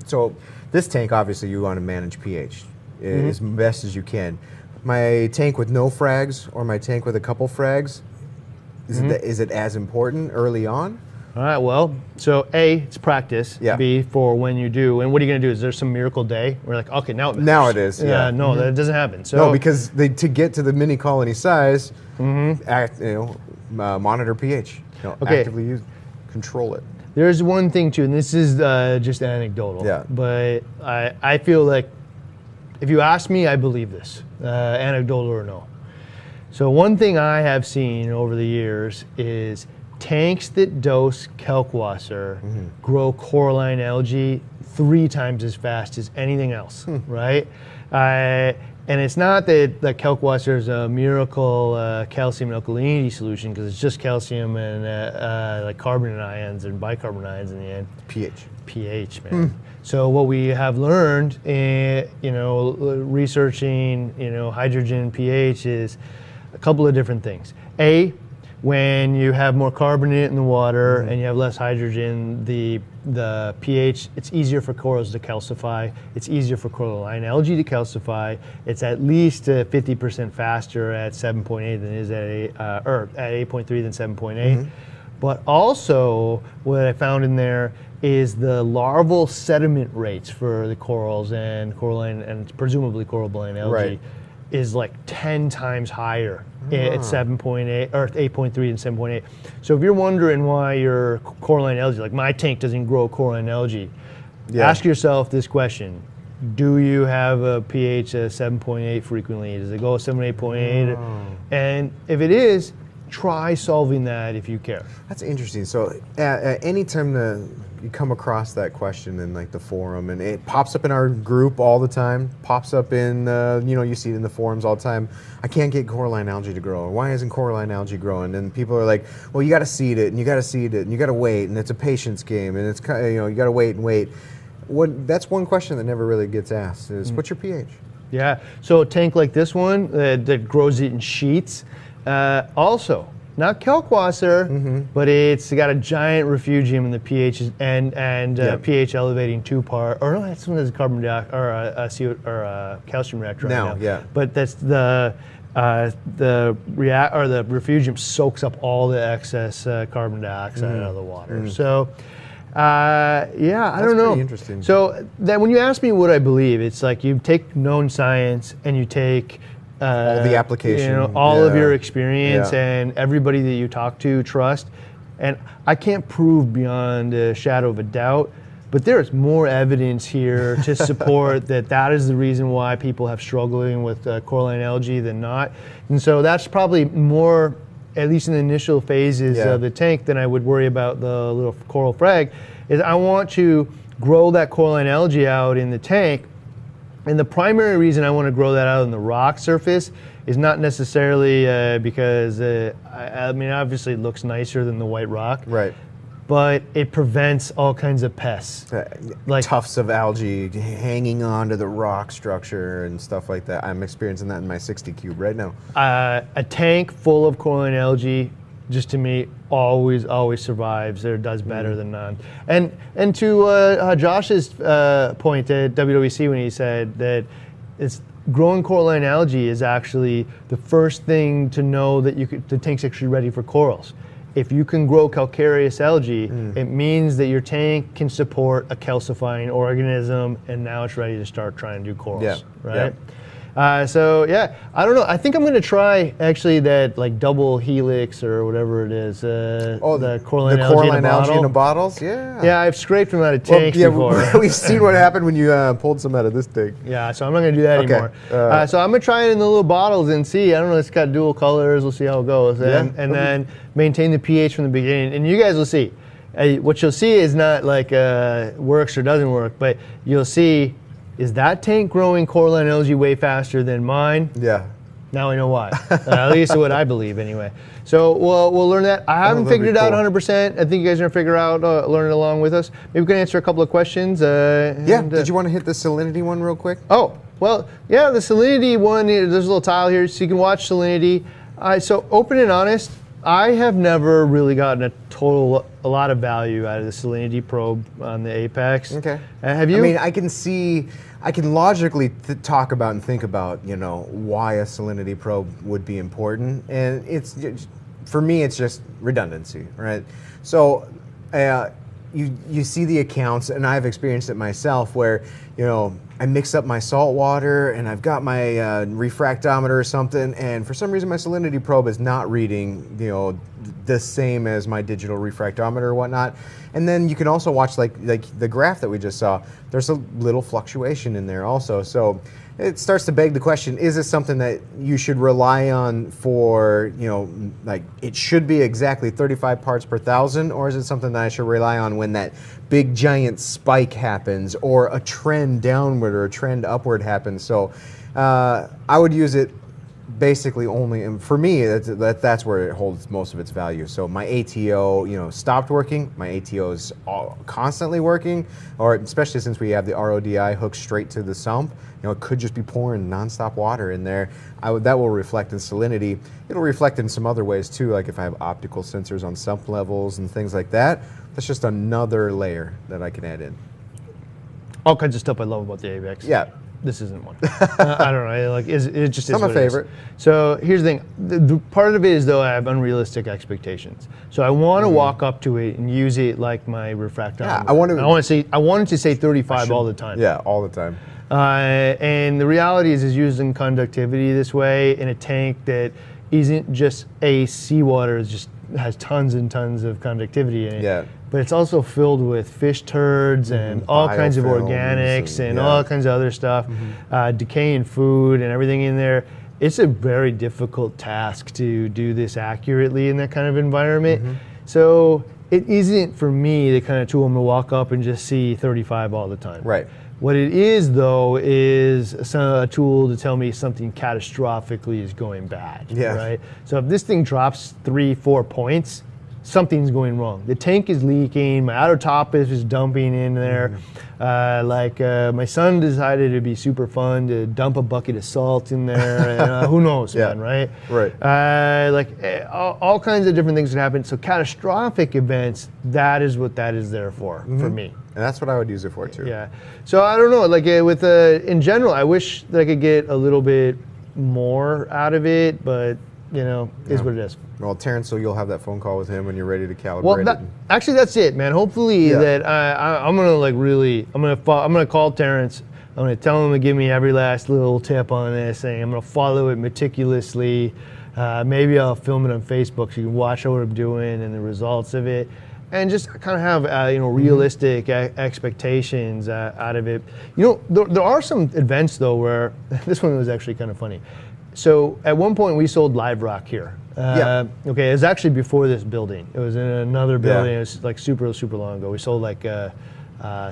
so this tank obviously you want to manage pH as best as you can. My tank with no frags or my tank with a couple frags, is it as important early on? All right, well, so A, it's practice. Yeah. B, for when you do. And what are you going to do? Is there some miracle day where you're like, okay, now it matters? Now it is, yeah. No, that doesn't happen. So No, because to get to the mini colony size, monitor pH. Actively control it. There's one thing too, and this is just anecdotal. Yeah. But I feel like if you ask me, I believe this, anecdotal or no. So one thing I have seen over the years is tanks that dose Kalkwasser grow coralline algae 3 times as fast as anything else, right? And it's not that the Kalkwasser is a miracle calcium and alkalinity solution, because it's just calcium and like carbonate ions and bicarbonate ions in the end. pH, man. So what we have learned, researching, hydrogen pH is a couple of different things. A, when you have more carbonate in the water and you have less hydrogen, the pH, it's easier for corals to calcify. It's easier for coralline algae to calcify. It's at least 50% faster at 7.8 than it is at 8.3 than 7.8. But also, what I found in there is the larval sediment rates for the corals and coralline and presumably coralline algae is like 10 times higher at 7.8 or 8.3 and 7.8. So if you're wondering why your coralline algae, like my tank doesn't grow coralline algae, ask yourself this question. Do you have a pH of 7.8 frequently? Does it go 7.8.8? And if it is, try solving that if you care. That's interesting. So at any time you come across that question in like the forum, and it pops up in our group all the time, pops up in, you see it in the forums all the time. I can't get coralline algae to grow. Why isn't coralline algae growing? And people are like, well, you got to seed it, and you got to seed it, and you got to wait, and it's a patience game, and it's you got to wait and wait. That's one question that never really gets asked is, what's your pH? Yeah, so a tank like this one that grows it in sheets, also, not Kalkwasser, but it's got a giant refugium in the pH and pH elevating 2-part, or no, that's one that's a carbon dioxide or a calcium reactor right now. But that's the refugium soaks up all the excess carbon dioxide out of the water. So. I don't know. Pretty interesting. So that when you ask me what I believe, it's like you take known science and you take all the application, all of your experience and everybody that you talk to, trust. And I can't prove beyond a shadow of a doubt, but there's more evidence here to support that is the reason why people have struggling with coralline algae than not. And so that's probably more, at least in the initial phases of the tank, than I would worry about the little coral frag, is I want to grow that coralline algae out in the tank. And the primary reason I want to grow that out on the rock surface is not necessarily because, obviously it looks nicer than the white rock. Right. But it prevents all kinds of pests. Like tufts of algae hanging onto the rock structure and stuff like that. I'm experiencing that in my 60 cube right now. A tank full of coralline algae, just to me, always survives or does better than none. And to Josh's point at WWC when he said that it's growing coralline algae is actually the first thing to know that the tank's actually ready for corals. If you can grow calcareous algae, it means that your tank can support a calcifying organism, and now it's ready to start trying to do corals, right? I don't know. I think I'm going to try actually that like double helix or whatever it is. The coralline algae in a bottles. Yeah. Yeah, I've scraped them out of tanks before. We've seen what happened when you pulled some out of this tank. Yeah, so I'm not going to do that anymore. So I'm going to try it in the little bottles and see. I don't know. It's got dual colors. We'll see how it goes, and then maintain the pH from the beginning. And you guys will see. What you'll see is not like works or doesn't work, but you'll see. Is that tank growing coralline algae way faster than mine? Yeah. Now I know why. At least what I believe anyway. So we'll learn that. I haven't figured it out 100%. I think you guys are going to figure out, learn it along with us. Maybe we can answer a couple of questions. Did you want to hit the salinity one real quick? Oh, well, yeah, the salinity one, there's a little tile here so you can watch salinity. So open and honest, I have never really gotten a lot of value out of the salinity probe on the Apex. Okay. Have you? I mean, I can logically talk about and think about, why a salinity probe would be important. And for me, it's just redundancy, right? So you see the accounts, and I've experienced it myself, where, I mix up my salt water and I've got my refractometer or something, and for some reason my salinity probe is not reading, the same as my digital refractometer or whatnot. And then you can also watch like the graph that we just saw. There's a little fluctuation in there also. So it starts to beg the question, is this something that you should rely on for, like it should be exactly 35 parts per thousand, or is it something that I should rely on when that big giant spike happens, or a trend downward or a trend upward happens? So I would use it basically only, and for me, that's where it holds most of its value. So my ATO, stopped working. My ATO is constantly working, or especially since we have the RODI hooked straight to the sump. It could just be pouring nonstop water in there. That will reflect in salinity. It'll reflect in some other ways too, like if I have optical sensors on sump levels and things like that. That's just another layer that I can add in. All kinds of stuff I love about the Apex. Yeah. This isn't one. I don't know. It just is. I'm a favorite. So here's the thing. The part of it is, though, I have unrealistic expectations. So I want to walk up to it and use it like my refractometer. Yeah, I wanted to say 35 all the time. Yeah, all the time. And the reality is using conductivity this way in a tank that isn't just seawater. It just has tons and tons of conductivity in it. Yeah. But it's also filled with fish turds and all kinds of organics and all kinds of other stuff, decaying food and everything in there. It's a very difficult task to do this accurately in that kind of environment. So it isn't for me the kind of tool I'm gonna walk up and just see 35 all the time. Right. What it is, though, is a tool to tell me something catastrophically is going bad. Yeah. Right. So if this thing drops 3-4 points, something's going wrong. The tank is leaking. My outer top is just dumping in there. My son decided it'd be super fun to dump a bucket of salt in there. And, who knows, man, right? Right. All kinds of different things that happen. So catastrophic events, that is what that is there for me. And that's what I would use it for too. Yeah. So I don't know. In general, I wish that I could get a little bit more out of it, but is what it is. Well, Terrence, so you'll have that phone call with him when you're ready to calibrate. Well, actually, that's it, man. Hopefully, that I'm gonna call Terrence. I'm gonna tell him to give me every last little tip on this thing. I'm gonna follow it meticulously. Maybe I'll film it on Facebook so you can watch what I'm doing and the results of it, and just kind of have realistic expectations out of it. There are some events though where this one was actually kind of funny. So at one point we sold live rock here. Okay, it was actually before this building. It was in another building. It was like super, super long ago. We sold like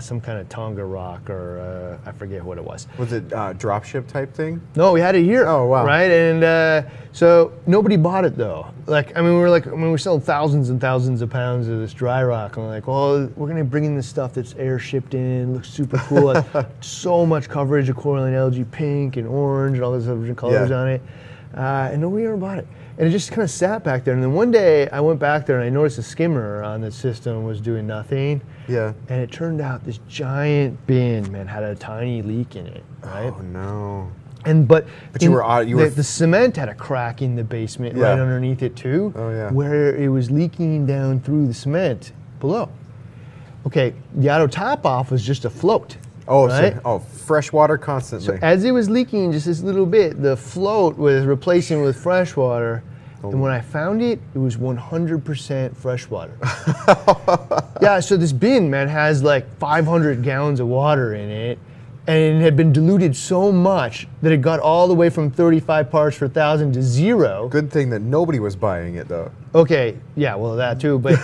some kind of Tonga rock or I forget what it was. Was it dropship type thing? No, we had it here. Oh, wow. Right, and so nobody bought it though. We're selling thousands and thousands of pounds of this dry rock. And we're like, well, we're gonna bring in this stuff that's air shipped in. Looks super cool. So much coverage of coralline algae, pink and orange, and all those other colors on it. And nobody ever bought it. And it just kind of sat back there. And then one day I went back there and I noticed a skimmer on the system was doing nothing. Yeah. And it turned out this giant bin, man, had a tiny leak in it. Right? Oh no. But the cement had a crack in the basement right underneath it too. Oh yeah. Where it was leaking down through the cement below. Okay, the auto top off was just a float. Oh, right? Fresh water constantly. So as it was leaking just this little bit, the float was replacing with fresh water. And when I found it, it was 100% fresh water. Yeah, so this bin, man, has like 500 gallons of water in it. And it had been diluted so much that it got all the way from 35 parts per thousand to 0. Good thing that nobody was buying it though. Okay, yeah, well that too, but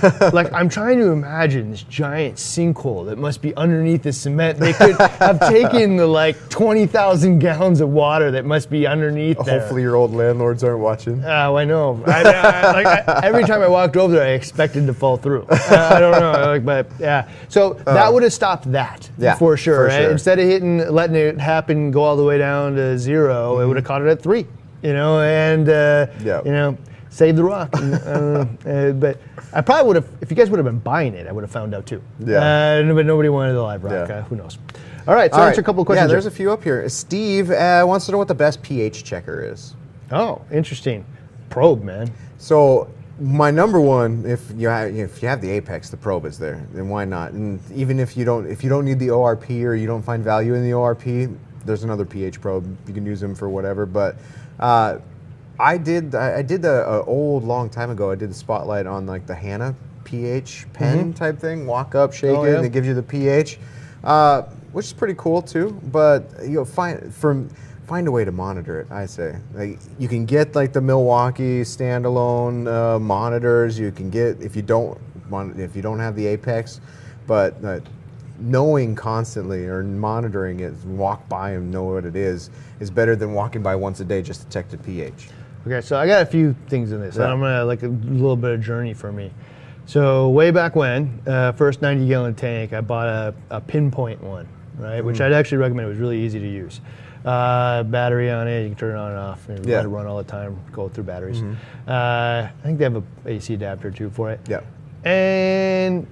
I'm trying to imagine this giant sinkhole that must be underneath the cement. They could have taken the 20,000 gallons of water that must be underneath there. Hopefully your old landlords aren't watching. Oh, I know. Every time I walked over there, I expected to fall through. I don't know, but yeah. So that would have stopped that for sure. Right? Instead of letting it happen, go all the way down to 0, it would have caught it at 3. Save the rock. But I probably would have, if you guys would have been buying it, I would have found out too. Yeah. But nobody wanted the live rock. Who knows? All right, so answer a couple of questions. Yeah, there's a few up here. Steve wants to know what the best pH checker is. Oh, interesting. Probe, man. So my number one, if you have the Apex, the probe is there. Then why not? And even if you don't need the ORP or you don't find value in the ORP, there's another pH probe. You can use them for whatever. But I did a long time ago. I did the spotlight on the Hannah pH pen type thing. Walk up, shake it, and it gives you the pH, which is pretty cool too. But you'll find find a way to monitor it. I say, like, you can get like the Milwaukee standalone monitors. You can get if you don't have the Apex, but knowing constantly or monitoring it, walk by and know what it is better than walking by once a day just to check the pH. Okay, so I got a few things in this. Yeah. I'm gonna like a little bit of journey for me. So way back when, first 90-gallon tank, I bought a pinpoint one, right? Which I'd actually recommend. It was really easy to use. Battery on it, you can turn it on and off. And let it run all the time, go through batteries. I think they have a AC adapter too for it. Yeah. And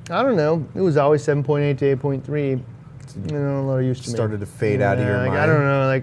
I don't know, it was always 7.8 to 8.3. A lot of use to me. Started to fade out of your mind. I don't know,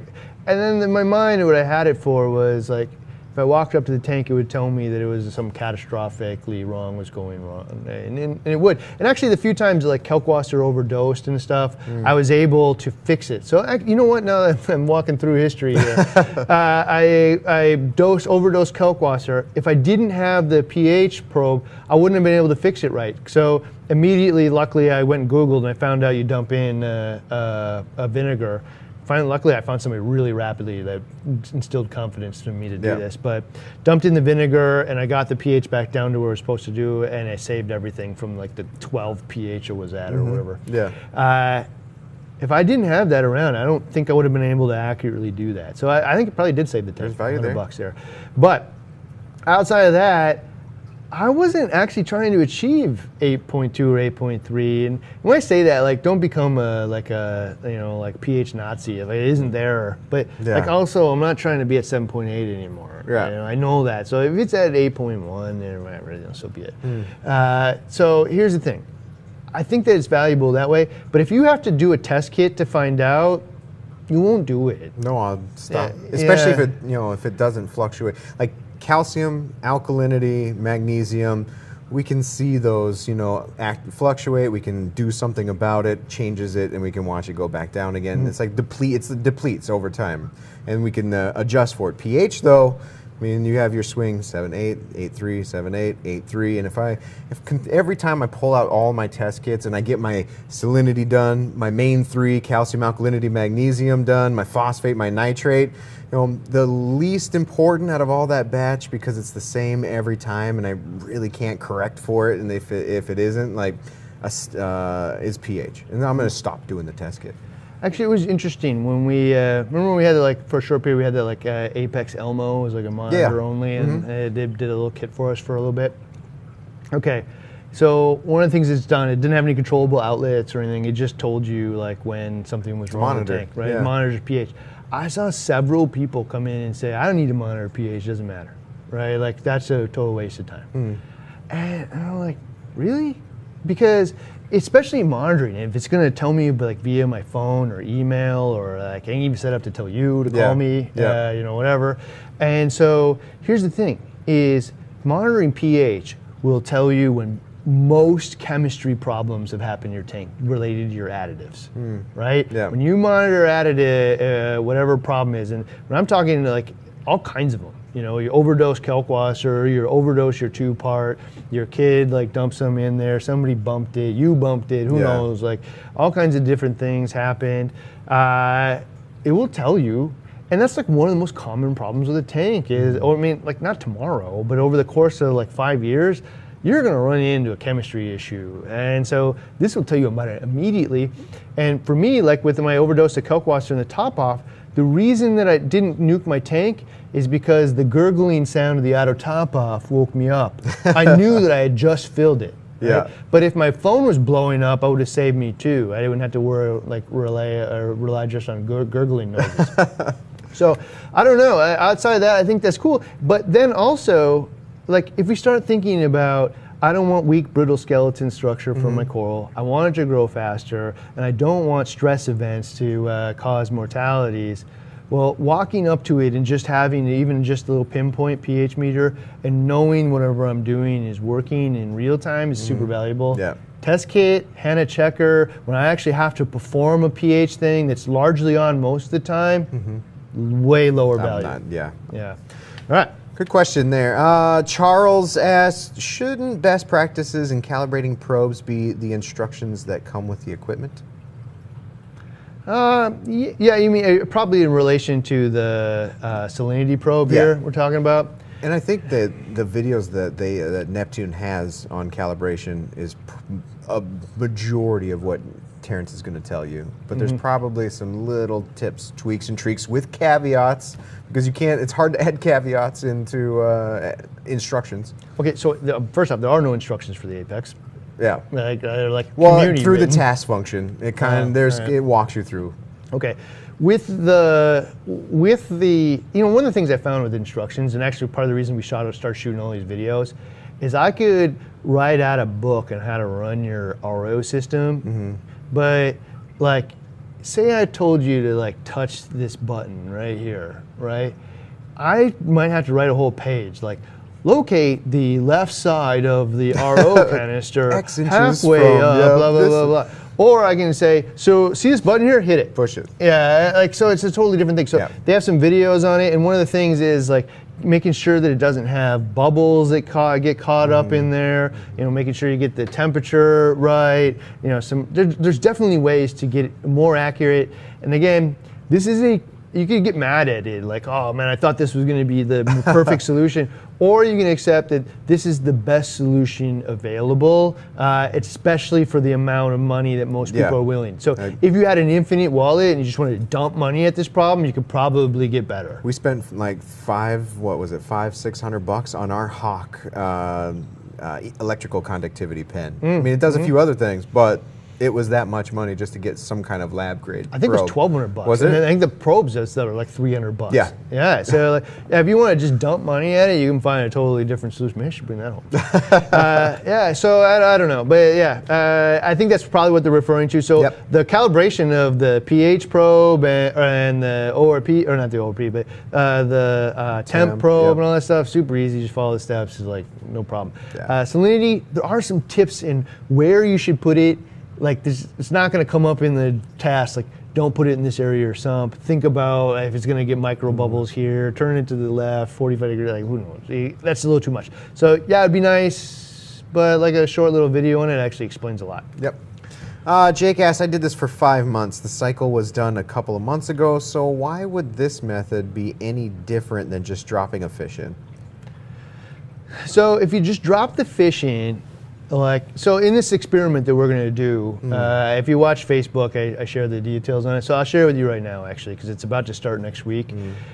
and then in my mind, what I had it for was like, if I walked up to the tank, it would tell me that it was some catastrophically wrong was going wrong, and it would. And actually, the few times like Kalkwasser overdosed and stuff, I was able to fix it. So you know what? Now that I'm walking through history here, I overdosed Kalkwasser. If I didn't have the pH probe, I wouldn't have been able to fix it right. So immediately, luckily, I went and Googled and I found out you dump in a vinegar. Luckily, I found somebody really rapidly that instilled confidence in me to do this. But dumped in the vinegar, and I got the pH back down to where it was supposed to do, and I saved everything from like the 12 pH it was at or whatever. Yeah. If I didn't have that around, I don't think I would have been able to accurately do that. So I think it probably did save the $100 there. But outside of that, I wasn't actually trying to achieve 8.2 or 8.3, and when I say that, like, don't become like pH Nazi if it isn't there. But like, also, I'm not trying to be at 7.8 anymore. Yeah. I know that. So if it's at 8.1, then whatever, so be it. So here's the thing, I think that it's valuable that way. But if you have to do a test kit to find out, you won't do it. No, I'll stop. Especially if it doesn't fluctuate. Like calcium, alkalinity, magnesium, we can see those, fluctuate. We can do something about it, changes it, and we can watch it go back down again. It's like it depletes over time, and we can adjust for it. pH though, I mean, you have your swing 7.8, 8.3, 7.8, 8.3, and if every time I pull out all my test kits and I get my salinity done, my main 3, calcium, alkalinity, magnesium done, my phosphate, my nitrate, the least important out of all that batch, because it's the same every time and I really can't correct for it, and if it isn't, is pH. And I'm going to stop doing the test kit. Actually, it was interesting when we remember when we had for a short period we had that Apex Elmo, it was like a monitor only, and they did a little kit for us for a little bit. Okay, so one of the things it's done, it didn't have any controllable outlets or anything. It just told you when something was wrong with the tank, right? It monitors pH. I saw several people come in and say, I don't need to monitor pH, doesn't matter, right? Like, that's a total waste of time. And I'm like, really? Because especially monitoring, if it's going to tell me via my phone or email, or I can even set up to tell you to call me, whatever. And so here's the thing, is monitoring pH will tell you when most chemistry problems have happened in your tank related to your additives, right? Yeah. When you monitor additive, whatever problem is, and when I'm talking all kinds of them, you overdose Kalkwasser, you overdose your 2-part, your kid dumps them in there, somebody bumped it, you bumped it, who knows, all kinds of different things happened. It will tell you, and that's one of the most common problems with a tank is, not tomorrow, but over the course of 5 years, you're going to run into a chemistry issue. And so this will tell you about it immediately. And for me, with my overdose of Kalkwasser and the top off, the reason that I didn't nuke my tank is because the gurgling sound of the auto top off woke me up. I knew that I had just filled it. Right? Yeah. But if my phone was blowing up, I would have saved me too. I wouldn't have to rely just on gurgling noises. So I don't know. Outside of that, I think that's cool. But then also, if we start thinking about, I don't want weak, brittle skeleton structure for my coral. I want it to grow faster, and I don't want stress events to cause mortalities. Well, walking up to it and just having even just a little pinpoint pH meter and knowing whatever I'm doing is working in real time is super valuable. Yeah. Test kit, HANA checker, when I actually have to perform a pH thing that's largely on most of the time, way lower value. Yeah. All right. Good question there. Charles asked, shouldn't best practices in calibrating probes be the instructions that come with the equipment? Yeah, you mean probably in relation to the salinity probe here we're talking about. And I think that the videos that Neptune has on calibration is a majority of what Terrence is going to tell you. But there's probably some little tips, tweaks, and treats with caveats, because you can't. It's hard to add caveats into instructions. Okay, so first off, there are no instructions for the Apex. Yeah. Like through written. the task function, it it walks you through. Okay. With the one of the things I found with instructions, and actually part of the reason we start shooting all these videos, is I could write out a book on how to run your RO system, but like, say I told you to like touch this button right here, right? I might have to write a whole page like, locate the left side of the RO canister halfway up, blah, blah, blah, blah. Or I can say, so see this button here? Hit it. Push it. Yeah, like, so it's a totally different thing. So they have some videos on it, and one of the things is like making sure that it doesn't have bubbles that get caught up in there, making sure you get the temperature right, there's definitely ways to get it more accurate. And again, you could get mad at it, like, oh man, I thought this was going to be the perfect solution. Or you can accept that this is the best solution available, especially for the amount of money that most people are willing. So if you had an infinite wallet and you just wanted to dump money at this problem, you could probably get better. We spent like $500-600 on our Hawk electrical conductivity pen. I mean, it does a few other things, but it was that much money just to get some kind of lab grade. I think probe. it was $1,200. Was it? And I think the probes that are like $300. Yeah. Yeah. So like, if you want to just dump money at it, you can find a totally different solution. Maybe I should bring that home. So I don't know, but I think that's probably what they're referring to. So the calibration of the pH probe and the ORP, or not the ORP, but the temp probe and all that stuff, super easy. Just follow the steps. It's like no problem. Salinity, there are some tips in where you should put it. Like this, it's not going to come up in the task. Like, don't put it in this area or sump. Think about if it's going to get micro bubbles here. Turn it to the left, 45 degrees. Like, who knows? That's a little too much. So yeah, it'd be nice, but like a short little video on it actually explains a lot. Yep. Jake asked, I did this for 5 months. The cycle was done a couple of months ago. So why would this method be any different than just dropping a fish in? So if you just drop the fish in, so in this experiment that we're going to do, if you watch Facebook, I share the details on it. So I'll share it with you right now, actually, because it's about to start next week.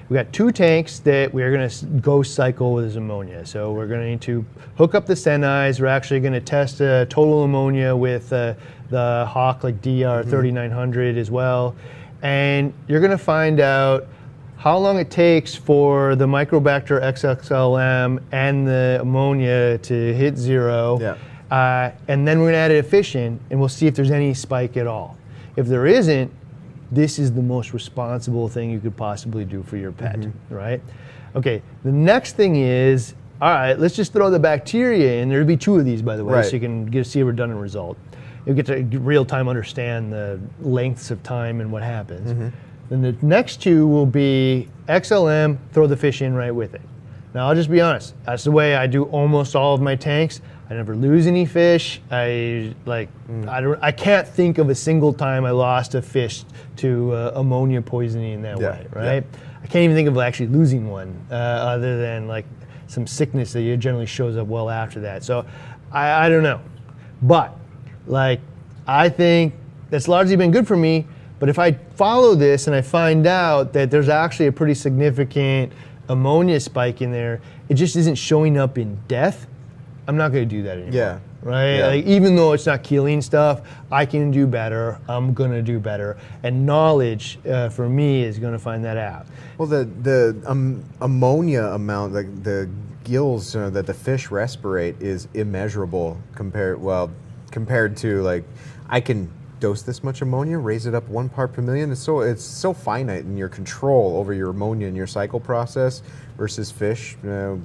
We got 2 tanks that we're going to go cycle with this ammonia. So we're going to hook up the Seneyes. We're actually going to test total ammonia with the Hawk, like DR 3900 as well. And you're going to find out how long it takes for the Microbacter XXLM and the ammonia to hit 0. And then we're going to add a fish in, and we'll see if there's any spike at all. If there isn't, this is the most responsible thing you could possibly do for your pet, right? Okay, the next thing is, all right, let's just throw the bacteria in. There'll be 2 of these, by the way, so you can see a redundant result. You'll get to real time understand the lengths of time and what happens. Then the next 2 will be XLM, throw the fish in right with it. Now, I'll just be honest. That's the way I do almost all of my tanks. I never lose any fish. I can't think of a single time I lost a fish to ammonia poisoning in that way, right? I can't even think of actually losing one other than like some sickness that generally shows up well after that. So I don't know. But like, I think that's largely been good for me. But if I follow this and I find out that there's actually a pretty significant ammonia spike in there, it just isn't showing up in death, I'm not going to do that anymore. Right? Like, even though it's not killing stuff, I can do better. I'm going to do better. And knowledge, for me, is going to find that out. Well, the ammonia amount, like the gills that the fish respirate, is immeasurable compared to, like, I can dose this much ammonia, raise it up 1 part per million. It's so finite in your control over your ammonia in your cycle process versus fish. You're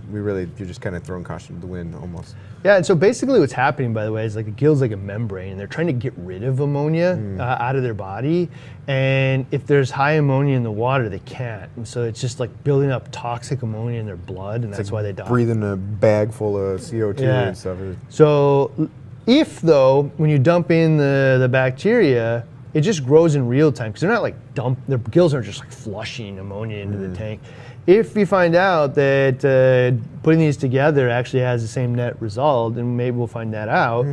just kind of throwing caution to the wind almost. Yeah, and so basically what's happening, by the way, is like a gill's like a membrane, and they're trying to get rid of ammonia out of their body. And if there's high ammonia in the water, they can't. And so it's just like building up toxic ammonia in their blood, and that's why they die. Breathing a bag full of CO2 and stuff. So if, though, when you dump in the bacteria, it just grows in real time because they're not like their gills aren't just like flushing ammonia into the tank. If you find out that putting these together actually has the same net result, and maybe we'll find that out,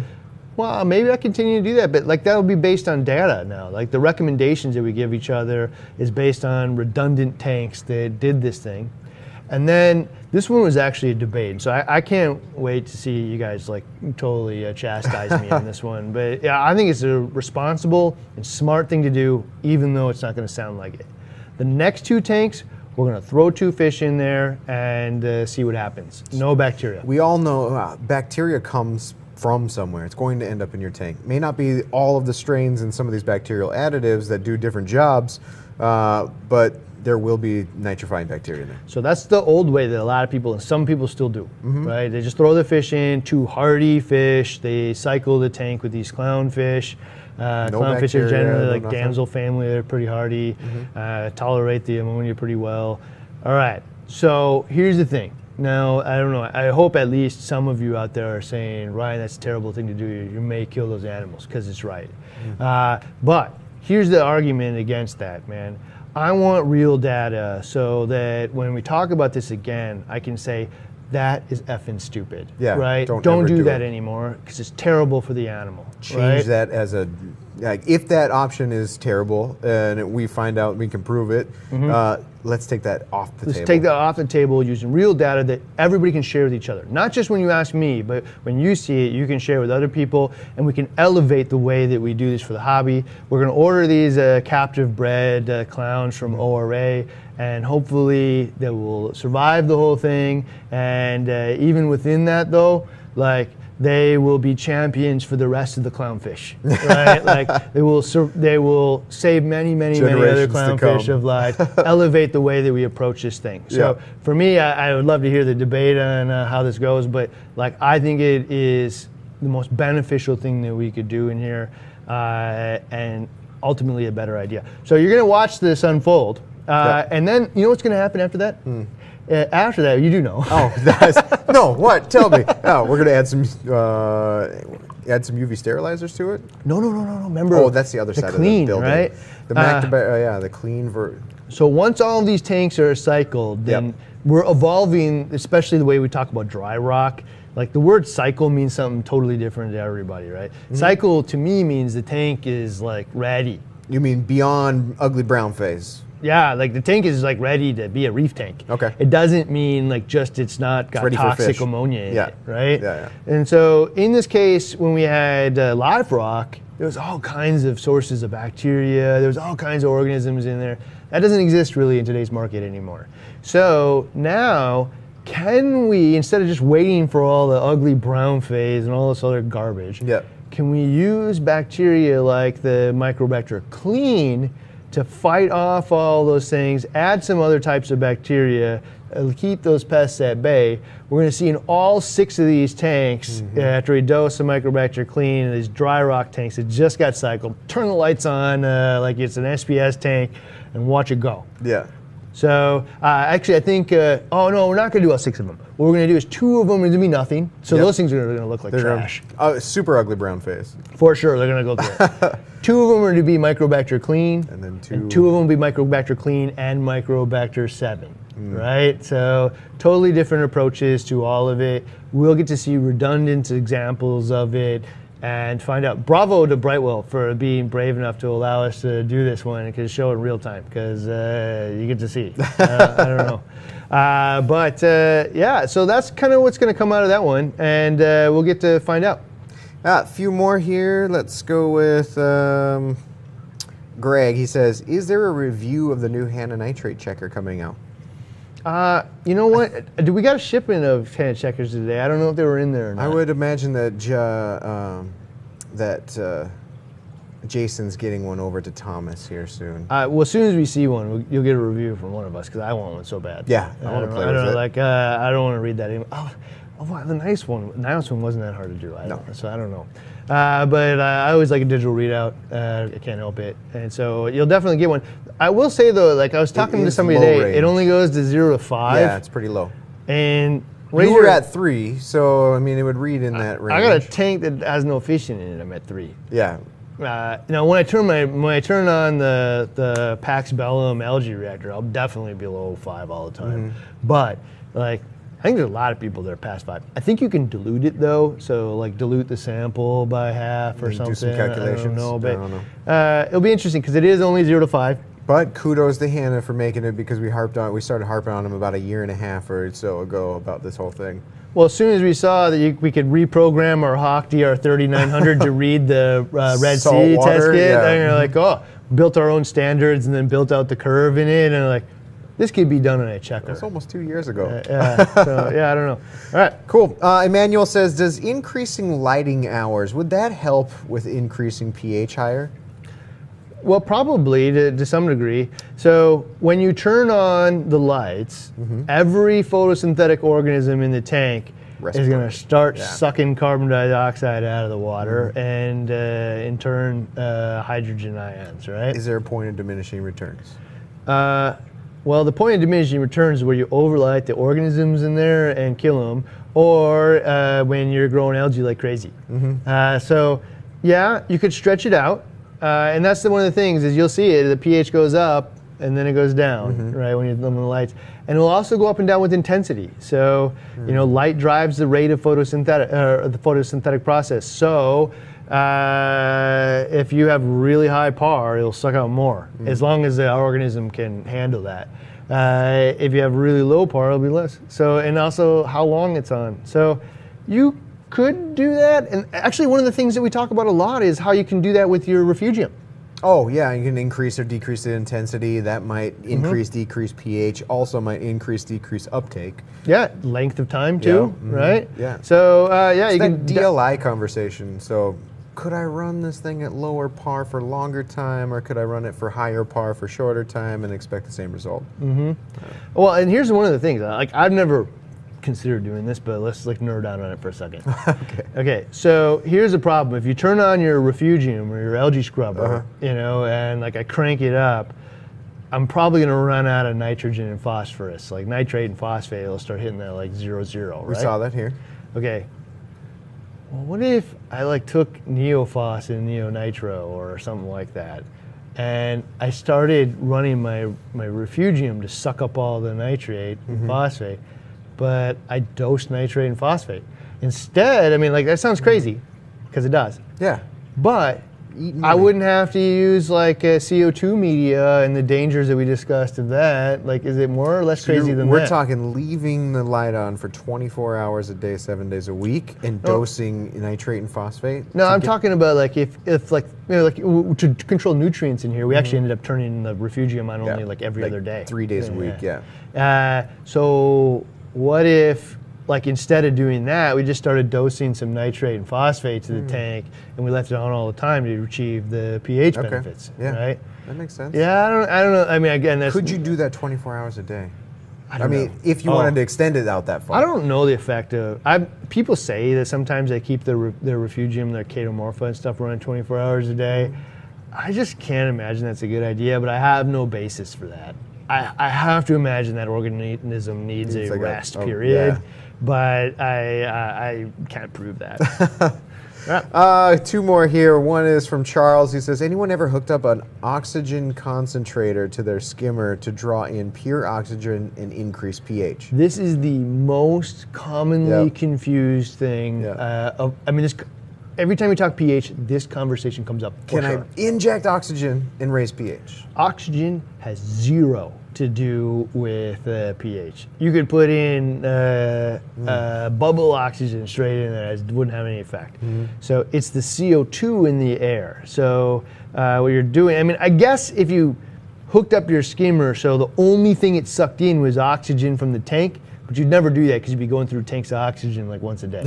well, maybe I continue to do that, but like that'll be based on data now. Like the recommendations that we give each other is based on redundant tanks that did this thing. And then this one was actually a debate, so I can't wait to see you guys like totally chastise me on this one. But yeah, I think it's a responsible and smart thing to do, even though it's not going to sound like it. The next 2 tanks, we're going to throw 2 fish in there and see what happens. No bacteria. We all know bacteria comes from somewhere. It's going to end up in your tank. May not be all of the strains and some of these bacterial additives that do different jobs, but there will be nitrifying bacteria in there. So that's the old way that a lot of people, and some people still do, right? They just throw the fish in, 2 hardy fish, they cycle the tank with these clownfish. Clownfish are generally like damsel family, they're pretty hardy, tolerate the ammonia pretty well. All right, so here's the thing. Now, I don't know, I hope at least some of you out there are saying, Ryan, that's a terrible thing to do. You may kill those animals, because it's right. But here's the argument against that, man. I want real data so that when we talk about this again, I can say, that is effing stupid, right? Don't do that anymore, because it's terrible for the animal. Change that as a, like, if that option is terrible and we find out we can prove it, let's take that off the table. Let's take that off the table using real data that everybody can share with each other. Not just when you ask me, but when you see it, you can share with other people, and we can elevate the way that we do this for the hobby. We're going to order these captive bred clowns from ORA, and hopefully they will survive the whole thing. And even within that, though, like, they will be champions for the rest of the clownfish, right? Like they will save many other clownfish of life, elevate the way that we approach this thing. So for me, I would love to hear the debate on how this goes, but like I think it is the most beneficial thing that we could do in here, and ultimately a better idea. So you're gonna watch this unfold, and then you know what's gonna happen after that? After that, you do know. Oh, no, what? Tell me. Oh, we're going to add some UV sterilizers to it? No. Remember, that's the other side clean, of the building. Right? The clean So once all of these tanks are cycled, then we're evolving, especially the way we talk about dry rock. Like the word cycle means something totally different to everybody, right? Cycle to me means the tank is like ready. You mean beyond ugly brown phase? Yeah, like the tank is like ready to be a reef tank. Okay. It doesn't mean like just it's not got toxic ammonia in it, right? Yeah. And so in this case, when we had live rock, there was all kinds of sources of bacteria. There was all kinds of organisms in there. That doesn't exist really in today's market anymore. So now, can we, instead of just waiting for all the ugly brown phase and all this other garbage, can we use bacteria like the Microbacter clean to fight off all those things, add some other types of bacteria, keep those pests at bay? We're going to see in all 6 of these tanks, after we dose the Microbacter clean, these dry rock tanks that just got cycled, turn the lights on like it's an SPS tank and watch it go. Yeah. So actually I think, oh no, we're not going to do all 6 of them. What we're going to do is 2 of them are going to be nothing. So those things are going to look like trash. Super ugly brown phase. For sure, they're going to go through it. 2 of them are to be Microbacter clean. And then 2 of them will be Microbacter clean and Microbacter 7. Right? So totally different approaches to all of it. We'll get to see redundant examples of it and find out. Bravo to Brightwell for being brave enough to allow us to do this one and show it in real time, because you get to see. I don't know. But yeah, so that's kind of what's going to come out of that one, and we'll get to find out. A few more here. Let's go with Greg. He says, is there a review of the new HANA nitrate checker coming out? You know what? We got a shipment of HANA checkers today. I don't know if they were in there or not. I would imagine that Jason's getting one over to Thomas here soon. Well, as soon as we see one, you'll get a review from one of us, because I want one so bad. Yeah, I want to play with it. Like, I don't want to read that anymore. Oh, the nice one wasn't that hard to do. So I don't know. But I always like a digital readout. I can't help it. And so you'll definitely get one. I will say though, like I was talking to somebody today, range. It only goes to 0 to 5. Yeah, it's pretty low. And you were at 3, so I mean it would read in that range. I got a tank that has no fish in it. I'm at 3. Yeah. Now when I turn on the Pax Bellum algae reactor, I'll definitely be below 5 all the time. But like, I think there's a lot of people that are past 5. I think you can dilute it though, so like dilute the sample by half or something. Do some calculations. I don't know. It'll be interesting because it is only 0 to 5. But kudos to Hannah for making it, because we started harping on him about a year and a half or so ago about this whole thing. Well, as soon as we saw that we could reprogram our Hawk DR3900 to read the Red Sea test kit, and you're like, oh, built our own standards and then built out the curve in it, and like, this could be done on a checker. That's almost 2 years ago. So I don't know. All right, cool. Emmanuel says, does increasing lighting hours, would that help with increasing pH higher? Well, probably to some degree. So when you turn on the lights, every photosynthetic organism in the tank is going to start sucking carbon dioxide out of the water and in turn hydrogen ions, right? Is there a point of diminishing returns? Well, the point of diminishing returns is where you overlight the organisms in there and kill them, or when you're growing algae like crazy. So yeah, you could stretch it out. And that's one of the things is you'll see it, the pH goes up and then it goes down, right, when you dim the lights. And it will also go up and down with intensity. So, light drives the rate of the photosynthetic process. So, if you have really high PAR, it'll suck out more, as long as the organism can handle that. If you have really low PAR, it'll be less. So, and also how long it's on. So, you could do that, and actually one of the things that we talk about a lot is how you can do that with your refugium. Oh yeah, you can increase or decrease the intensity. That might increase, decrease pH. Also might increase, decrease uptake. Yeah, length of time too, right? Yeah. So you it's can that DLI conversation. So could I run this thing at lower PAR for longer time, or could I run it for higher PAR for shorter time and expect the same result? Well, and here's one of the things. Like, I've never consider doing this, but let's like nerd out on it for a second. Okay, so here's the problem. If you turn on your refugium or your algae scrubber, and like I crank it up, I'm probably gonna run out of nitrogen and phosphorus. Like nitrate and phosphate will start hitting that like 0, right? We saw that here. Okay. Well, what if I like took neophos and neonitro or something like that, and I started running my refugium to suck up all the nitrate and phosphate, but I dosed nitrate and phosphate. Instead, I mean, like, that sounds crazy, because it does. Yeah. But I wouldn't have to use like a CO2 media and the dangers that we discussed of that. Like, is it more or less crazy than that? We're talking leaving the light on for 24 hours a day, 7 days a week, and dosing nitrate and phosphate? No, I'm talking about like if like, to control nutrients in here, we actually ended up turning the refugium on only like every other day. 3 days a week, yeah. So what if, like, instead of doing that, we just started dosing some nitrate and phosphate to the tank, and we left it on all the time to achieve the pH benefits, right? That makes sense. Yeah, I don't know. I mean, again, that's... Could you do that 24 hours a day? I mean, if you wanted to extend it out that far. I don't know the effect of... people say that sometimes they keep their refugium, their chaetomorpha and stuff running 24 hours a day. I just can't imagine that's a good idea, but I have no basis for that. I have to imagine that organism needs a rest period, but I can't prove that. Two more here. One is from Charles. He says, anyone ever hooked up an oxygen concentrator to their skimmer to draw in pure oxygen and increase pH? This is the most commonly confused thing. Every time we talk pH, this conversation comes up. Can I inject oxygen and raise pH? Oxygen has zero to do with pH. You could put in bubble oxygen straight in there, it wouldn't have any effect. So it's the CO2 in the air. So what you're doing, I mean, I guess if you hooked up your skimmer so the only thing it sucked in was oxygen from the tank, but you'd never do that because you'd be going through tanks of oxygen like once a day.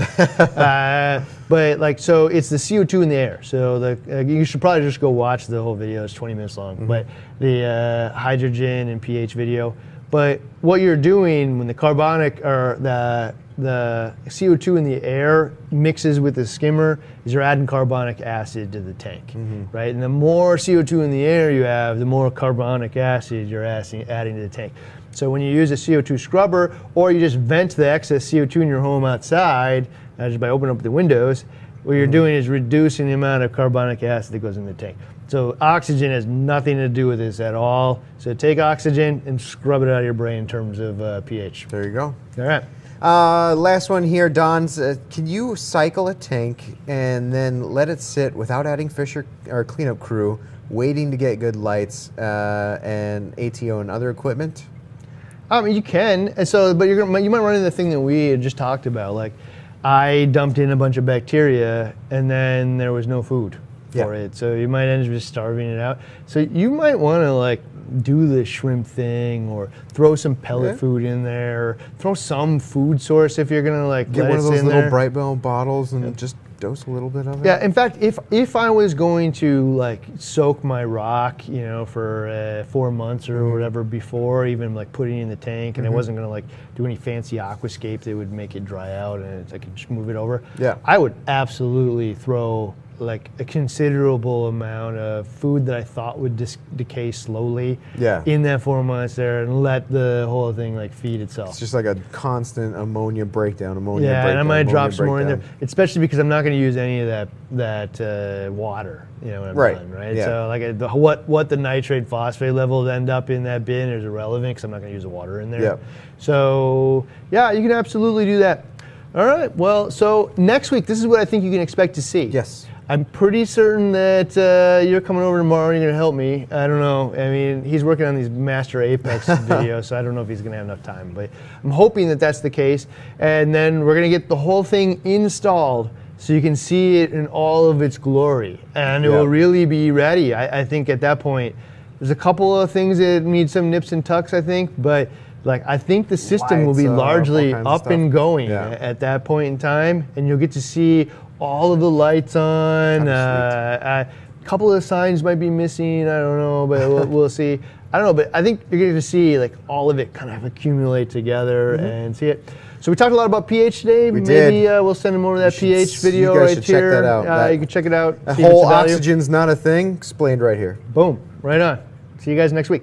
But like, so it's the CO2 in the air. So you should probably just go watch the whole video. It's 20 minutes long. But the hydrogen and pH video. But what you're doing when the carbonic or the CO2 in the air mixes with the skimmer is you're adding carbonic acid to the tank, right? And the more CO2 in the air you have, the more carbonic acid you're adding to the tank. So when you use a CO2 scrubber, or you just vent the excess CO2 in your home outside, just by opening up the windows, what you're doing is reducing the amount of carbonic acid that goes in the tank. So oxygen has nothing to do with this at all. So take oxygen and scrub it out of your brain in terms of pH. There you go. All right. Last one here, Don's. Can you cycle a tank and then let it sit without adding fish or cleanup crew, waiting to get good lights and ATO and other equipment? You can, and so, but you might run into the thing that we had just talked about. Like, I dumped in a bunch of bacteria, and then there was no food for it, so you might end up just starving it out. So you might want to like do the shrimp thing, or throw some pellet food in there, or throw some food source if you're gonna like get let one of it those sit in little there. Bright Bell bottles and just dose a little bit of it. Yeah, in fact, if I was going to like soak my rock, you know, for 4 months or whatever before even like putting it in the tank, and I wasn't gonna like do any fancy aquascape that would make it dry out, and I could just move it over. Yeah, I would absolutely throw like a considerable amount of food that I thought would decay slowly in that 4 months there, and let the whole thing like feed itself. It's just like a constant ammonia breakdown, and I might drop some more in there, especially because I'm not going to use any of that water, you know, when I'm done, right? Yeah. So like what the nitrate phosphate levels end up in that bin is irrelevant, because I'm not going to use the water in there. Yeah. So yeah, you can absolutely do that. All right, well, so next week, this is what I think you can expect to see. Yes. I'm pretty certain that you're coming over tomorrow and you're going to help me. I don't know. I mean, he's working on these Master Apex videos, so I don't know if he's going to have enough time. But I'm hoping that that's the case. And then we're going to get the whole thing installed so you can see it in all of its glory. And it will really be ready. I think at that point, there's a couple of things that need some nips and tucks, I think. But like, I think the system will be largely up and going at that point in time. And you'll get to see all of the lights on. A couple of signs might be missing. I don't know, but we'll see. I don't know, but I think you're going to see like all of it kind of accumulate together and see it. So we talked a lot about pH today. Maybe we'll send them over that pH video right here. Check that out. You can check it out. The whole oxygen's not a thing. Explained right here. Boom. Right on. See you guys next week.